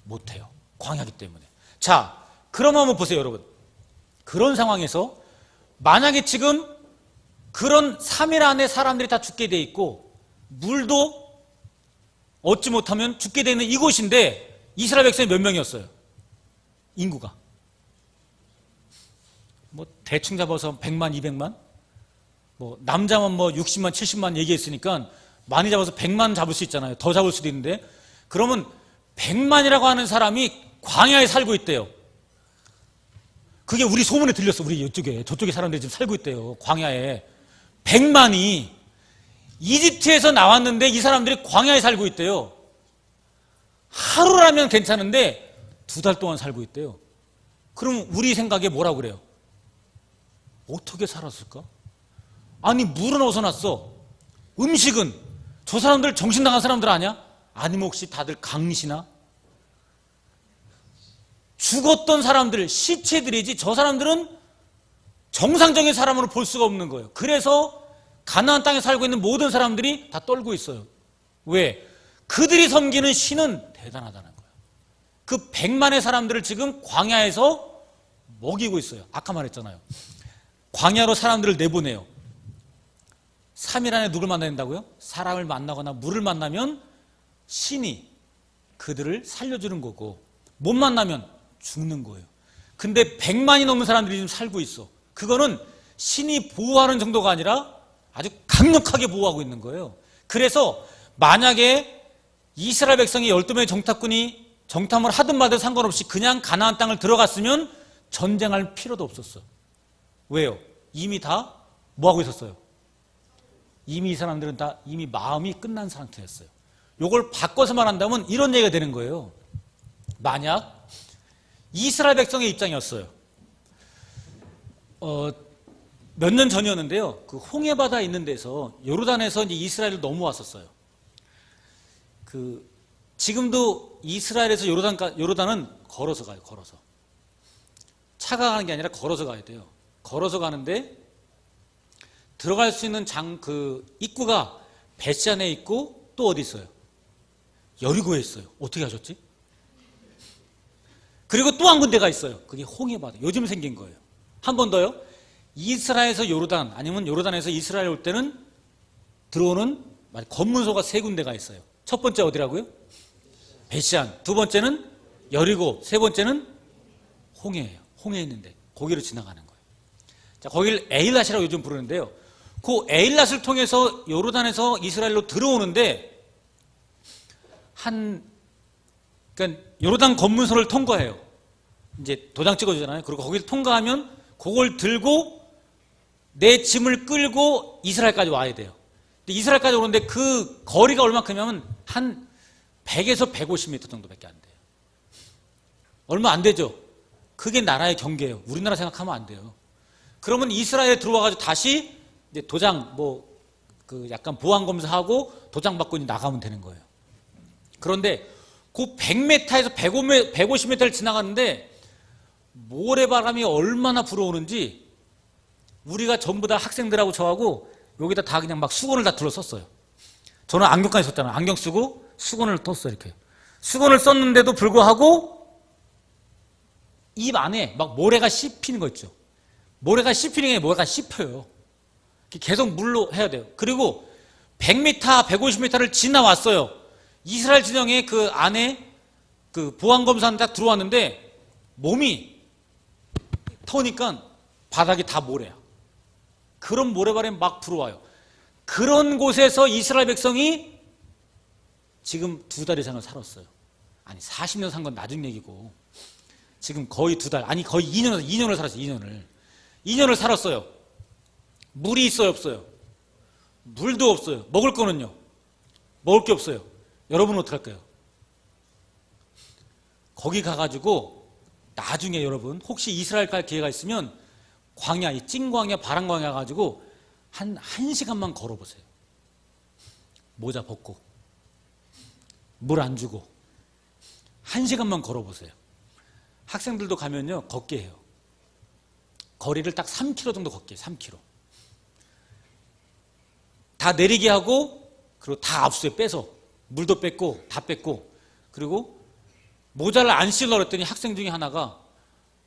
못해요. 광야기 때문에. 자, 그럼 한번 보세요, 여러분. 그런 상황에서 만약에 지금 그런 3일 안에 사람들이 다 죽게 돼 있고 물도 얻지 못하면 죽게 되는 이곳인데 이스라엘 백성이 몇 명이었어요? 인구가 대충 잡아서 100만, 200만? 남자만 60만, 70만 얘기했으니까 많이 잡아서 100만 잡을 수 있잖아요. 더 잡을 수도 있는데, 그러면 100만이라고 하는 사람이 광야에 살고 있대요. 그게 우리 소문에 들렸어. 우리 저쪽에 사람들이 지금 살고 있대요. 광야에. 100만이 이집트에서 나왔는데 이 사람들이 광야에 살고 있대요. 하루라면 괜찮은데 2달 동안 살고 있대요. 그럼 우리 생각에 뭐라고 그래요? 어떻게 살았을까? 아니, 물은 어디서 났어? 음식은? 저 사람들 정신 나간 사람들 아니야? 아니면 혹시 다들 강시나? 죽었던 사람들, 시체들이지 저 사람들은 정상적인 사람으로 볼 수가 없는 거예요. 그래서 가나안 땅에 살고 있는 모든 사람들이 다 떨고 있어요. 왜? 그들이 섬기는 신은 대단하다는 거예요. 그 100만의 사람들을 지금 광야에서 먹이고 있어요. 아까 말했잖아요. 광야로 사람들을 내보내요. 3일 안에 누굴 만나야 된다고요? 사람을 만나거나 물을 만나면 신이 그들을 살려주는 거고, 못 만나면 죽는 거예요. 근데 100만이 넘는 사람들이 지금 살고 있어. 그거는 신이 보호하는 정도가 아니라 아주 강력하게 보호하고 있는 거예요. 그래서 만약에 이스라엘 백성이 12명의 정탐을 하든 말든 상관없이 그냥 가나안 땅을 들어갔으면 전쟁할 필요도 없었어. 왜요? 이미 다 뭐하고 있었어요? 이미 이 사람들은 다 이미 마음이 끝난 상태였어요. 요걸 바꿔서 말한다면 이런 얘기가 되는 거예요. 만약 이스라엘 백성의 입장이었어요. 몇 년 전이었는데요. 그 홍해바다 있는 데서 요르단에서 이제 이스라엘을 넘어왔었어요. 지금도 이스라엘에서 요르단은 걸어서 가요. 걸어서. 차가 가는 게 아니라 걸어서 가야 돼요. 걸어서 가는데 들어갈 수 있는 입구가 벳시안에 있고 또 어디 있어요? 여리고에 있어요. 어떻게 하셨지? 그리고 또 한 군데가 있어요. 그게 홍해바다. 요즘 생긴 거예요. 한 번 더요. 이스라엘에서 요르단 아니면 요르단에서 이스라엘 올 때는 들어오는 검문소가 세 군데가 있어요. 첫 번째 어디라고요? 벳시안. 두 번째는 여리고. 세 번째는 홍해예요. 홍해에 있는데 거기로 지나가는 거예요. 자, 거기를 에일랏이라고 요즘 부르는데요. 그 에일랏을 통해서 요르단에서 이스라엘로 들어오는데 그러니까 요르단 검문소를 통과해요. 이제 도장 찍어주잖아요. 그리고 거기를 통과하면 그걸 들고 내 짐을 끌고 이스라엘까지 와야 돼요. 근데 이스라엘까지 오는데 그 거리가 얼마큼이냐면 한 100에서 150m 정도밖에 안 돼요. 얼마 안 되죠. 그게 나라의 경계예요. 우리나라 생각하면 안 돼요. 그러면 이스라엘에 들어와가지고 다시 이제 도장 약간 보안 검사하고 도장 받고 이제 나가면 되는 거예요. 그런데 그 100m에서 150m를 지나갔는데 모래바람이 얼마나 불어오는지 우리가 전부 다 학생들하고 저하고 여기다 다 그냥 막 수건을 다 둘러썼어요. 저는 안경까지 썼잖아요. 안경 쓰고 수건을 떴어요. 이렇게 수건을 썼는데도 불구하고 입 안에 막 모래가 씹히는 거 있죠. 모래가 씹히는 게 모래가 씹혀요. 계속 물로 해야 돼요. 그리고 100m, 150m를 지나왔어요. 이스라엘 진영에 그 안에 그 보안검사는 딱 들어왔는데 몸이 터니까 바닥이 다 모래야. 그런 모래바람이 막 불어와요. 그런 곳에서 이스라엘 백성이 지금 2달 이상을 살았어요. 아니 40년 산 건 나중 얘기고 지금 거의 2달, 아니 거의 2년을 살았어요. 2년을 살았어요. 물이 있어요, 없어요? 물도 없어요. 먹을 거는요? 먹을 게 없어요. 여러분은 어떡할까요? 거기 가가지고 나중에 여러분 혹시 이스라엘 갈 기회가 있으면 광야, 이 찐광야, 바람광야 가지고 한 시간만 걸어보세요. 모자 벗고 물 안 주고 1시간만 걸어보세요. 학생들도 가면요 걷게 해요. 거리를 딱 3km 정도 걷게 해요. 3km. 다 내리게 하고 그리고 다 압수해 빼서 물도 뺐고 다 뺐고 그리고 모자를 안 씌우려고 했더니 학생 중에 하나가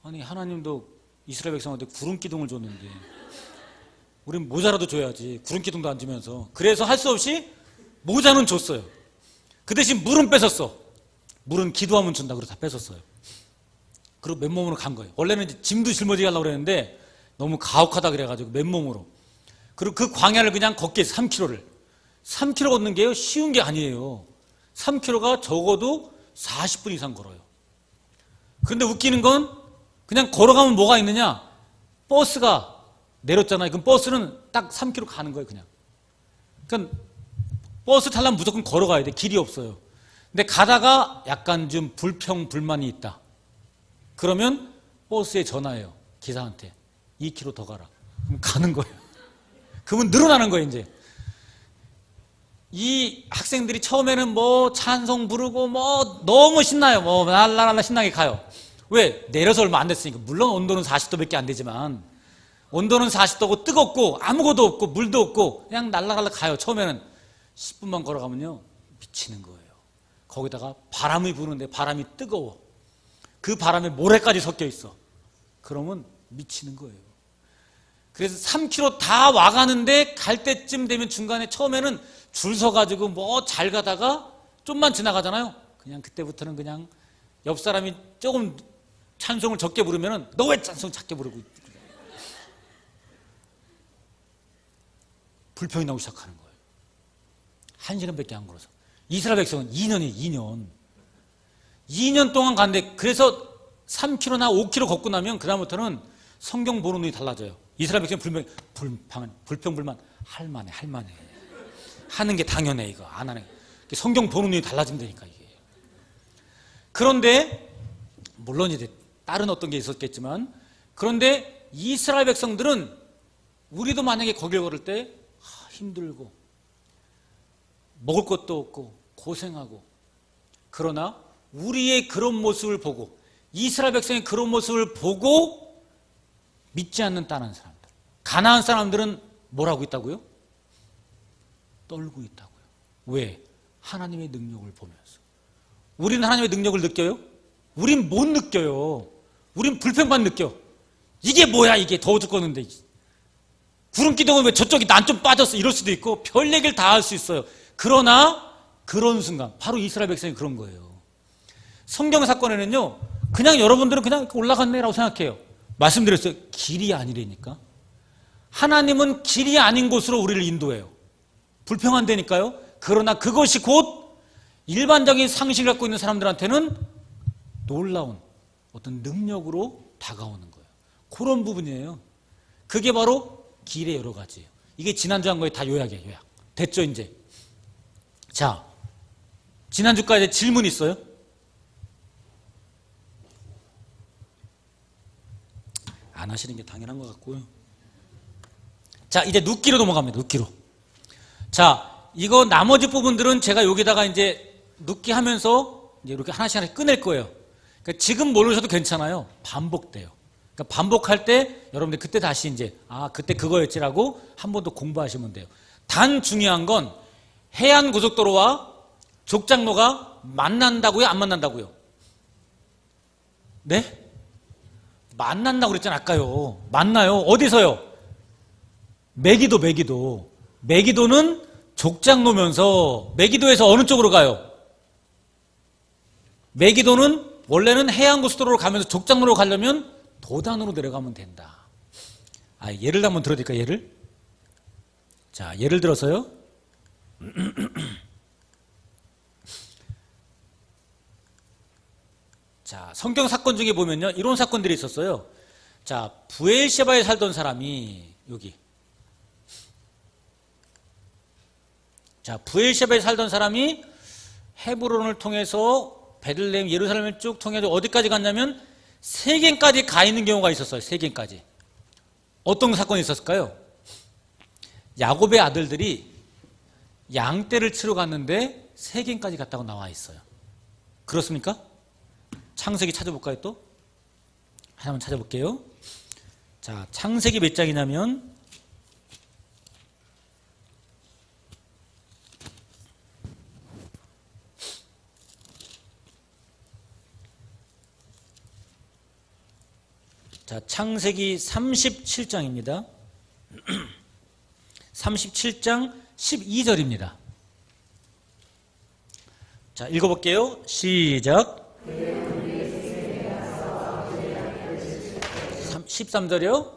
아니 하나님도 이스라엘 백성한테 구름 기둥을 줬는데 우린 모자라도 줘야지 구름 기둥도 안 주면서 그래서 할 수 없이 모자는 줬어요. 그 대신 물은 뺏었어. 물은 기도하면 준다 그러고 다 뺏었어요. 그리고 맨몸으로 간 거예요. 원래는 이제 짐도 짊어지게 하려고 그랬는데 너무 가혹하다 그래가지고 맨몸으로. 그리고 그 광야를 그냥 걷게 해서 3km를. 3km 걷는 게요 쉬운 게 아니에요. 3km가 적어도 40분 이상 걸어요. 그런데 웃기는 건 그냥 걸어가면 뭐가 있느냐? 버스가 내렸잖아요. 그럼 버스는 딱 3km 가는 거예요, 그냥. 그러니까 버스 타려면 무조건 걸어가야 돼. 길이 없어요. 근데 가다가 약간 좀 불평불만이 있다. 그러면 버스에 전화해요. 기사한테. 2km 더 가라. 그럼 가는 거예요. 그러면 늘어나는 거예요, 이제. 이 학생들이 처음에는 뭐 찬송 부르고 뭐 너무 신나요. 뭐 랄랄랄라 신나게 가요. 왜? 내려서 얼마 안 됐으니까. 물론 온도는 40도밖에 안 되지만 온도는 40도고 뜨겁고 아무것도 없고 물도 없고 그냥 날라갈라 가요. 처음에는 10분만 걸어가면요 미치는 거예요. 거기다가 바람이 부는데 바람이 뜨거워. 그 바람에 모래까지 섞여 있어. 그러면 미치는 거예요. 그래서 3km 다 와가는데 갈 때쯤 되면 중간에 처음에는 줄 서가지고 뭐 잘 가다가 좀만 지나가잖아요. 그냥 그때부터는 그냥 옆 사람이 조금 찬송을 적게 부르면은 너 왜 찬송 작게 부르고 불평이 나오기 시작하는 거예요. 1시간밖에 안 걸어서. 이스라엘 백성은 2년이에요. 2년. 2년 동안 갔는데 그래서 3km나 5km 걷고 나면 그다음부터는 성경 보는 눈이 달라져요. 이스라엘 백성은 불평불만 할만해 하는 게 당연해. 이거 안 하네. 성경 보는 눈이 달라진다니까 이게. 그런데 물론 이제 다른 어떤 게 있었겠지만, 그런데 이스라엘 백성들은 우리도 만약에 거길 걸을 때 힘들고 먹을 것도 없고 고생하고, 그러나 우리의 그런 모습을 보고, 이스라엘 백성의 그런 모습을 보고 믿지 않는 다른 사람들, 가나안 사람들은 뭘 하고 있다고요? 떨고 있다고요. 왜? 하나님의 능력을 보면서. 우리는 하나님의 능력을 느껴요? 우린 못 느껴요. 우린 불평만 느껴. 이게 뭐야, 이게 더워 죽겠는데. 구름기둥은 왜 저쪽이 난 좀 빠졌어, 이럴 수도 있고 별 얘기를 다 할 수 있어요. 그러나 그런 순간, 바로 이스라엘 백성이 그런 거예요. 성경 사건에는요, 그냥 여러분들은 그냥 올라갔네라고 생각해요. 말씀드렸어요. 길이 아니라니까. 하나님은 길이 아닌 곳으로 우리를 인도해요. 불평한다니까요. 그러나 그것이 곧 일반적인 상식을 갖고 있는 사람들한테는 놀라운 어떤 능력으로 다가오는 거예요. 그런 부분이에요. 그게 바로 길의 여러 가지예요. 이게 지난주 한 거에 다 요약이에요. 요약. 됐죠, 이제? 자, 지난주까지 질문 있어요? 안 하시는 게 당연한 것 같고요. 자, 이제 눕기로 넘어갑니다. 눕기로. 자, 이거 나머지 부분들은 제가 여기다가 이제 눕기 하면서 이제 이렇게 하나씩 꺼낼 거예요. 그러니까 지금 모르셔도 괜찮아요. 반복돼요. 그러니까 반복할 때 여러분들 그때 다시 이제 그때 그거였지라고 한 번 더 공부하시면 돼요. 단 중요한 건 해안 고속도로와 족장로가 만난다고요? 안 만난다고요? 네? 만난다고 그랬잖아요. 아까요. 만나요. 어디서요? 메기도. 메기도는 족장로면서 메기도에서 어느 쪽으로 가요? 메기도는 원래는 해안고속도로로 가면서 족장로로 가려면 도단으로 내려가면 된다. 예를 한번 들어드릴까요? 예를? 자, 예를 들어서요. 자, 성경 사건 중에 보면요, 이런 사건들이 있었어요. 자, 브엘셰바에 살던 사람이 여기. 자, 브엘셰바에 살던 사람이 헤브론을 통해서 베들레헴, 예루살렘을 쭉 통해서 어디까지 갔냐면 세겜까지 가 있는 경우가 있었어요. 세겜까지. 어떤 사건이 있었을까요? 야곱의 아들들이 양떼를 치러 갔는데 세겜까지 갔다고 나와 있어요. 그렇습니까? 창세기 찾아볼까요? 또? 하나만 찾아볼게요. 자, 창세기 몇 장이냐면 자, 창세기 37장입니다. 37장 12절입니다. 자, 읽어볼게요. 시작. 13절이요.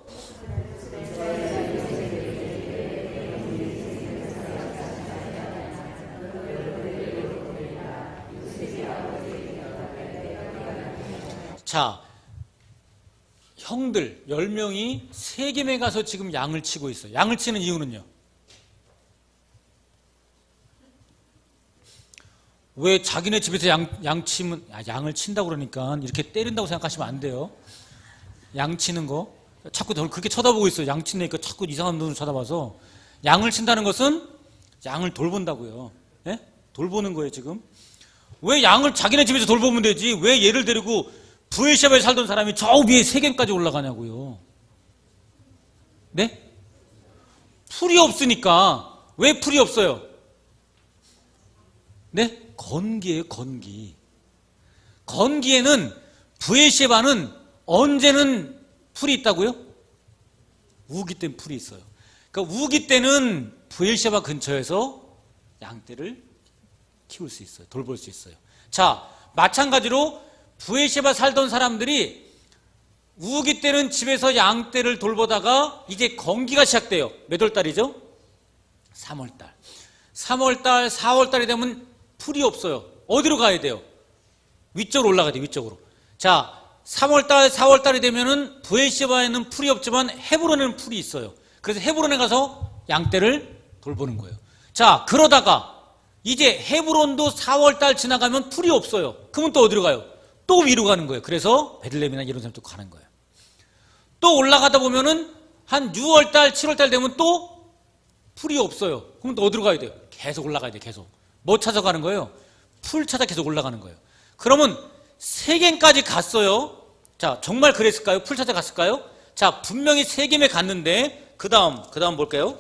자, 형들 10명이 세겜에 가서 지금 양을 치고 있어요. 양을 치는 이유는요? 왜 자기네 집에서 양 치면, 양을 친다고 그러니까 이렇게 때린다고 생각하시면 안 돼요. 양 치는 거. 자꾸 널 그렇게 쳐다보고 있어요. 양 치니까 자꾸 이상한 눈으로 쳐다봐서. 양을 친다는 것은 양을 돌본다고요. 예? 돌보는 거예요, 지금. 왜 양을 자기네 집에서 돌보면 되지? 왜 얘를 데리고 브엘셰바에 살던 사람이 저 위에 세겜까지 올라가냐고요. 네? 풀이 없으니까. 왜 풀이 없어요? 네? 건기예요, 건기. 건기에는, 브엘셰바는 언제는 풀이 있다고요? 우기 때는 풀이 있어요. 그러니까 우기 때는 브엘셰바 근처에서 양떼를 키울 수 있어요. 돌볼 수 있어요. 자, 마찬가지로 브엘셰바 살던 사람들이 우기 때는 집에서 양떼를 돌보다가 이제 건기가 시작돼요. 몇 월달이죠? 3월달. 3월달, 4월달이 되면 풀이 없어요. 어디로 가야 돼요? 위쪽으로 올라가야 돼, 위쪽으로. 자, 3월달, 4월달이 되면은 부엘셰바에는 풀이 없지만 헤브론에는 풀이 있어요. 그래서 헤브론에 가서 양떼를 돌보는 거예요. 자, 그러다가 이제 헤브론도 4월달 지나가면 풀이 없어요. 그러면 또 어디로 가요? 또 위로 가는 거예요. 그래서 베들레헴이나 예루살렘도 가는 거예요. 또 올라가다 보면은 한 6월달, 7월달 되면 또 풀이 없어요. 그럼 또 어디로 가야 돼요? 계속 올라가야 돼요. 계속. 뭐 찾아가는 거예요? 풀 찾아 계속 올라가는 거예요. 그러면 세겜까지 갔어요. 자, 정말 그랬을까요? 풀 찾아 갔을까요? 자, 분명히 세겜에 갔는데 그 다음 볼까요?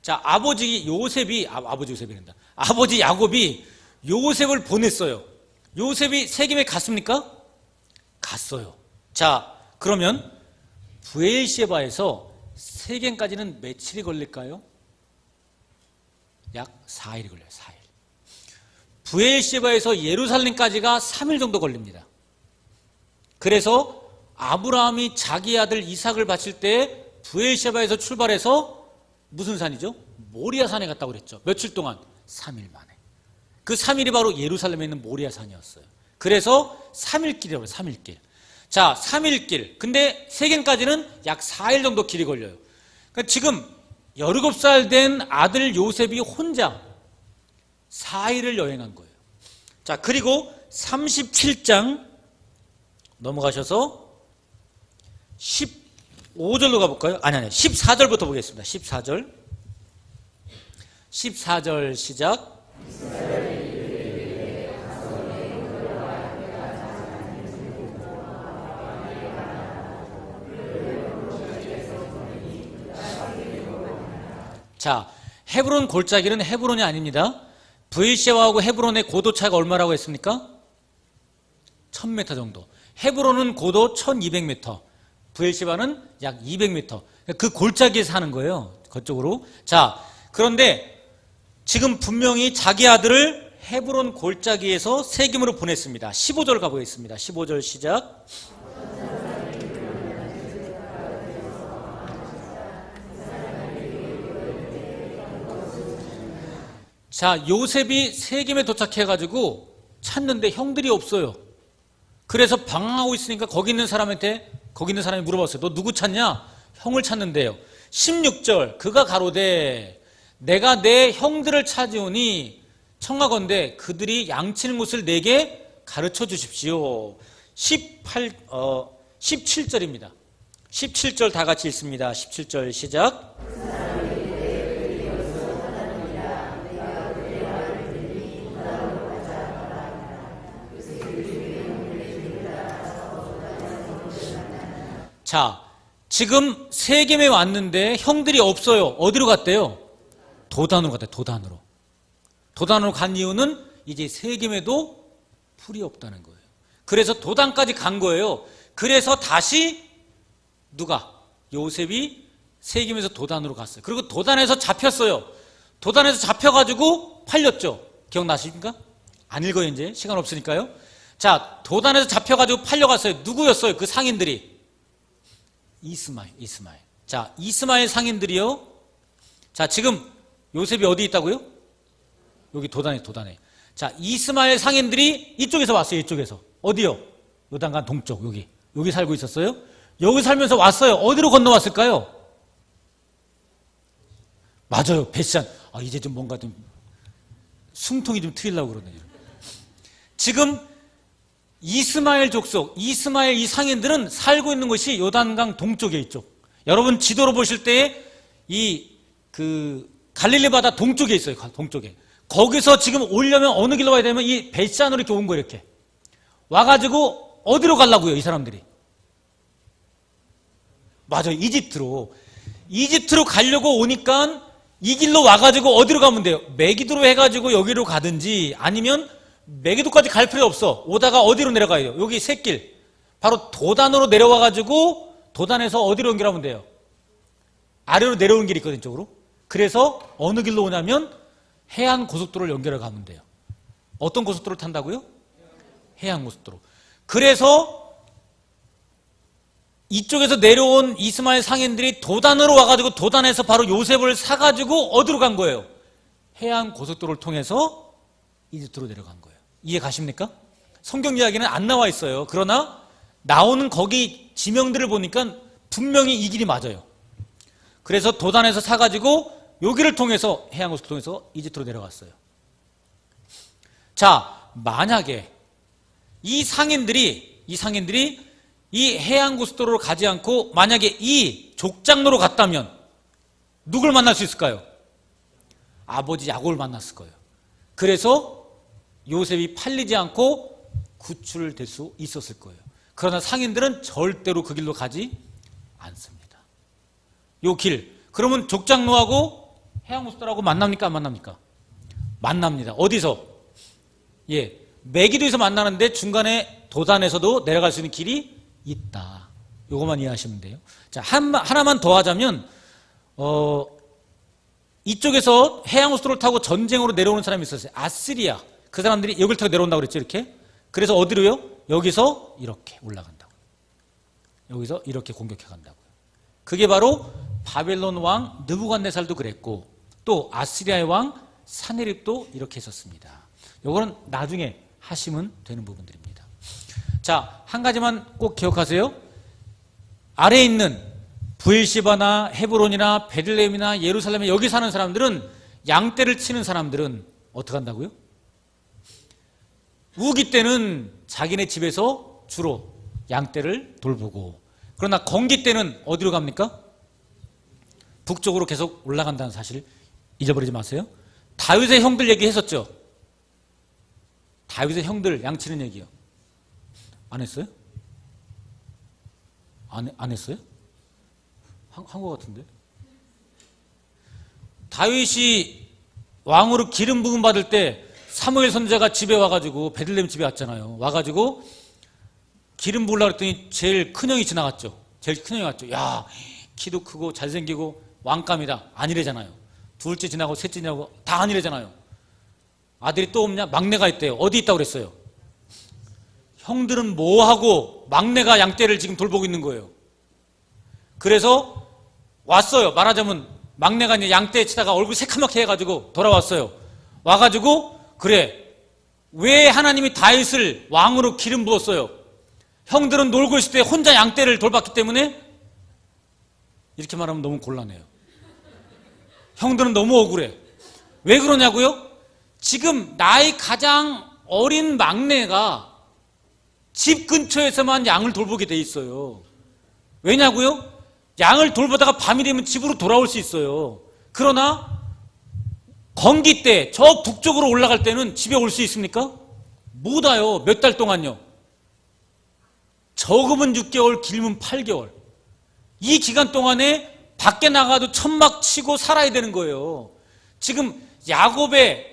자, 아버지 요셉이 아버지 요셉이란다. 아버지 야곱이 요셉을 보냈어요. 요셉이 세겜에 갔습니까? 갔어요. 자, 그러면 부엘셰바에서 세겜까지는 며칠이 걸릴까요? 약 4일이 걸려요. 4일. 부엘셰바에서 예루살렘까지가 3일 정도 걸립니다. 그래서 아브라함이 자기 아들 이삭을 바칠 때 부엘셰바에서 출발해서 무슨 산이죠? 모리아 산에 갔다고 그랬죠. 며칠 동안? 3일 만에. 그 3일이 바로 예루살렘에 있는 모리아 산이었어요. 그래서 3일길이라고 해요. 3일길. 자, 3일길. 근데 세겜까지는 약 4일 정도 길이 걸려요. 그러니까 지금 17살 된 아들 요셉이 혼자 4일을 여행한 거예요. 자, 그리고 37장 넘어가셔서 15절로 가볼까요? 아니, 14절부터 보겠습니다. 14절 시작. 자, 헤브론 골짜기는 헤브론이 아닙니다. 부엘셰바하고 헤브론의 고도 차이가 얼마라고 했습니까? 1000m 정도. 헤브론은 고도 1200m, 부엘셰바는 약 200m. 그 골짜기에 사는 거예요. 그쪽으로. 자, 그런데 지금 분명히 자기 아들을 헤브론 골짜기에서 세겜으로 보냈습니다. 15절 가보겠습니다. 15절 시작. 자, 요셉이 세겜에 도착해가지고 찾는데 형들이 없어요. 그래서 방황하고 있으니까 거기 있는 사람이 물어봤어요. 너 누구 찾냐? 형을 찾는데요. 16절 그가 가로되 내가 내 형들을 찾으오니 청하건대 그들이 양치는 곳을 내게 가르쳐 주십시오. 17절입니다. 17절 다 같이 읽습니다. 17절 시작. 자, 지금 세겜에 왔는데 형들이 없어요. 어디로 갔대요? 도단으로 갔대요. 도단으로 간 이유는 이제 세겜에도 풀이 없다는 거예요. 그래서 도단까지 간 거예요. 그래서 다시 누가? 요셉이 세겜에서 도단으로 갔어요. 그리고 도단에서 잡혔어요. 도단에서 잡혀가지고 팔렸죠. 기억나십니까? 안 읽어요, 이제. 시간 없으니까요. 자, 도단에서 잡혀가지고 팔려갔어요. 누구였어요? 그 상인들이. 이스마엘. 자, 이스마엘 상인들이요. 자, 지금 요셉이 어디 있다고요? 여기 도단에. 자, 이스마엘 상인들이 이쪽에서 왔어요. 이쪽에서. 어디요? 요단강 동쪽. 여기 살고 있었어요. 여기 살면서 왔어요. 어디로 건너왔을까요? 맞아요. 베시안. 이제 좀 뭔가 좀 숨통이 좀 트이려고 그러네요. 지금 이스마엘 족속, 이스마엘 이 상인들은 살고 있는 것이 요단강 동쪽에 있죠. 여러분 지도로 보실 때 갈릴리 바다 동쪽에 있어요. 동쪽에. 거기서 지금 오려면 어느 길로 와야 되면 이 베시안으로 이렇게 온 거예요. 이렇게 와가지고 어디로 가려고요? 이 사람들이. 맞아요. 이집트로 가려고 오니까 이 길로 와가지고 어디로 가면 돼요? 메기도로 해가지고 여기로 가든지 아니면 메기도까지 갈 필요 없어. 오다가 어디로 내려가야 돼요? 여기 샛길. 바로 도단으로 내려와가지고 도단에서 어디로 연결하면 돼요? 아래로 내려오는 길이 있거든요. 이쪽으로. 그래서 어느 길로 오냐면 해안 고속도로를 연결해 가면 돼요. 어떤 고속도로를 탄다고요? 해안 고속도로. 그래서 이쪽에서 내려온 이스마엘 상인들이 도단으로 와가지고 도단에서 바로 요셉을 사가지고 어디로 간 거예요? 해안 고속도로를 통해서 이집트로 내려간 거예요. 이해 가십니까? 성경 이야기는 안 나와 있어요. 그러나 나오는 거기 지명들을 보니까 분명히 이 길이 맞아요. 그래서 도단에서 사가지고 여기를 통해서 해안고속도로를 통해서 이집트로 내려갔어요. 자, 만약에 이 상인들이 이 해안고속도로로 가지 않고 만약에 이 족장로로 갔다면 누굴 만날 수 있을까요? 아버지 야곱을 만났을 거예요. 그래서 요셉이 팔리지 않고 구출될 수 있었을 거예요. 그러나 상인들은 절대로 그 길로 가지 않습니다. 요 길, 그러면 족장로하고 해안고속도로하고 만납니까? 안 만납니까? 만납니다. 어디서? 예, 메기도에서 만나는데 중간에 도단에서도 내려갈 수 있는 길이 있다. 요것만 이해하시면 돼요. 자, 하나만 더 하자면 이쪽에서 해양호수도를 타고 전쟁으로 내려오는 사람이 있었어요. 아시리아. 그 사람들이 여기를 타고 내려온다고 그랬죠, 이렇게. 그래서 어디로요? 여기서 이렇게 올라간다고. 여기서 이렇게 공격해 간다고요. 그게 바로 바벨론 왕 느부갓네살도 그랬고 또 아시리아의 왕 사네립도 이렇게 했었습니다. 요거는 나중에 하시면 되는 부분들입니다. 자, 한 가지만 꼭 기억하세요. 아래에 있는 브엘시바나 헤브론이나 베들레헴이나 예루살렘에 여기 사는 사람들은 양떼를 치는 사람들은 어떻게 한다고요? 우기 때는 자기네 집에서 주로 양떼를 돌보고, 그러나 건기 때는 어디로 갑니까? 북쪽으로 계속 올라간다는 사실 잊어버리지 마세요. 다윗의 형들 얘기했었죠. 다윗의 형들 양치는 얘기요. 안 했어요? 안 했어요? 한 것 같은데. 다윗이 왕으로 기름 부음 받을 때 사무엘 선지자가 집에 와가지고 베들레헴 집에 왔잖아요. 와가지고 기름 부으려고 했더니 제일 큰 형이 지나갔죠. 제일 큰 형이 왔죠. 야, 키도 크고 잘생기고 왕감이다. 아니래잖아요. 둘째 지나고 셋째 지나고 다 아니래잖아요. 아들이 또 없냐? 막내가 있대요. 어디 있다고 그랬어요? 형들은 뭐하고 막내가 양떼를 지금 돌보고 있는 거예요. 그래서 왔어요. 말하자면 막내가 이제 양떼 치다가 얼굴 새카맣게 해가지고 돌아왔어요. 와가지고 그래, 왜 하나님이 다윗을 왕으로 기름 부었어요? 형들은 놀고 있을 때 혼자 양떼를 돌봤기 때문에? 이렇게 말하면 너무 곤란해요. 형들은 너무 억울해. 왜 그러냐고요? 지금 나이 가장 어린 막내가 집 근처에서만 양을 돌보게 돼 있어요. 왜냐고요? 양을 돌보다가 밤이 되면 집으로 돌아올 수 있어요. 그러나 건기 때 저 북쪽으로 올라갈 때는 집에 올 수 있습니까? 못 와요. 몇 달 동안요. 적으면 6개월, 길면 8개월. 이 기간 동안에 밖에 나가도 천막 치고 살아야 되는 거예요. 지금 야곱의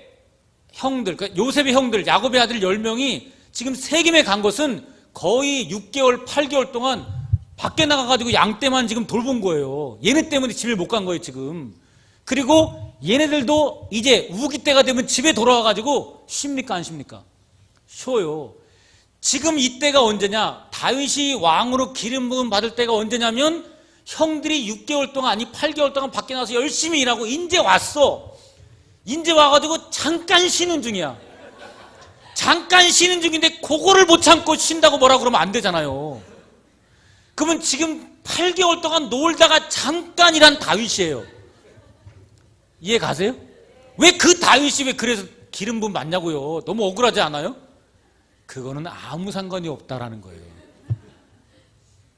형들, 그러니까 요셉의 형들, 야곱의 아들 10명이 지금 세겜에 간 것은 거의 6개월, 8개월 동안 밖에 나가가지고 양떼만 지금 돌본 거예요. 얘네 때문에 집에 못 간 거예요, 지금. 그리고 얘네들도 이제 우기 때가 되면 집에 돌아와가지고 쉽니까, 안 쉽니까? 쉬어요. 지금 이때가 언제냐? 다윗이 왕으로 기름 부음 받을 때가 언제냐면 형들이 6개월 동안, 아니 8개월 동안 밖에 나와서 열심히 일하고 인제 왔어. 인제 와가지고 잠깐 쉬는 중이야. 잠깐 쉬는 중인데 그거를 못 참고 쉰다고 뭐라 그러면 안 되잖아요. 그러면 지금 8개월 동안 놀다가 잠깐 일한 다윗이에요. 이해 가세요? 왜 그 다윗이 왜 그래서 기름 부음 받냐고요? 너무 억울하지 않아요? 그거는 아무 상관이 없다라는 거예요.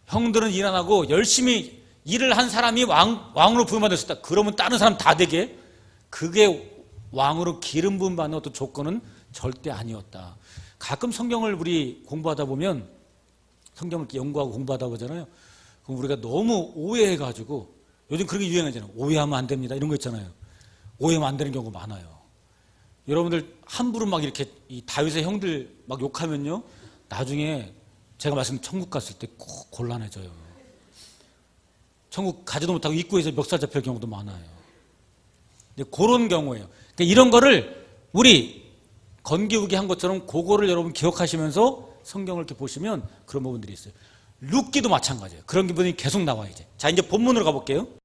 형들은 일 안 하고 열심히 일을 한 사람이 왕으로 부름받을 수 있다. 그러면 다른 사람 다 되게? 그게 왕으로 기름 부음 받는 어떤 조건은 절대 아니었다. 가끔 성경을 우리 공부하다 보면, 성경을 이렇게 연구하고 공부하다 보잖아요. 그럼 우리가 너무 오해해가지고, 요즘 그런 게 유행하잖아요. 오해하면 안 됩니다. 이런 거 있잖아요. 오해하면 안 되는 경우가 많아요. 여러분들 함부로 막 이렇게 이 다윗의 형들 막 욕하면요, 나중에 제가 말씀 천국 갔을 때 꼭 곤란해져요. 천국 가지도 못하고 입구에서 멱살 잡힐 경우도 많아요. 근데 그런 경우예요. 그러니까 이런 거를 우리 건기우기 한 것처럼 그거를 여러분 기억하시면서 성경을 이렇게 보시면 그런 부분들이 있어요. 룻기도 마찬가지예요. 그런 부분이 계속 나와요. 이제. 자, 이제 본문으로 가볼게요.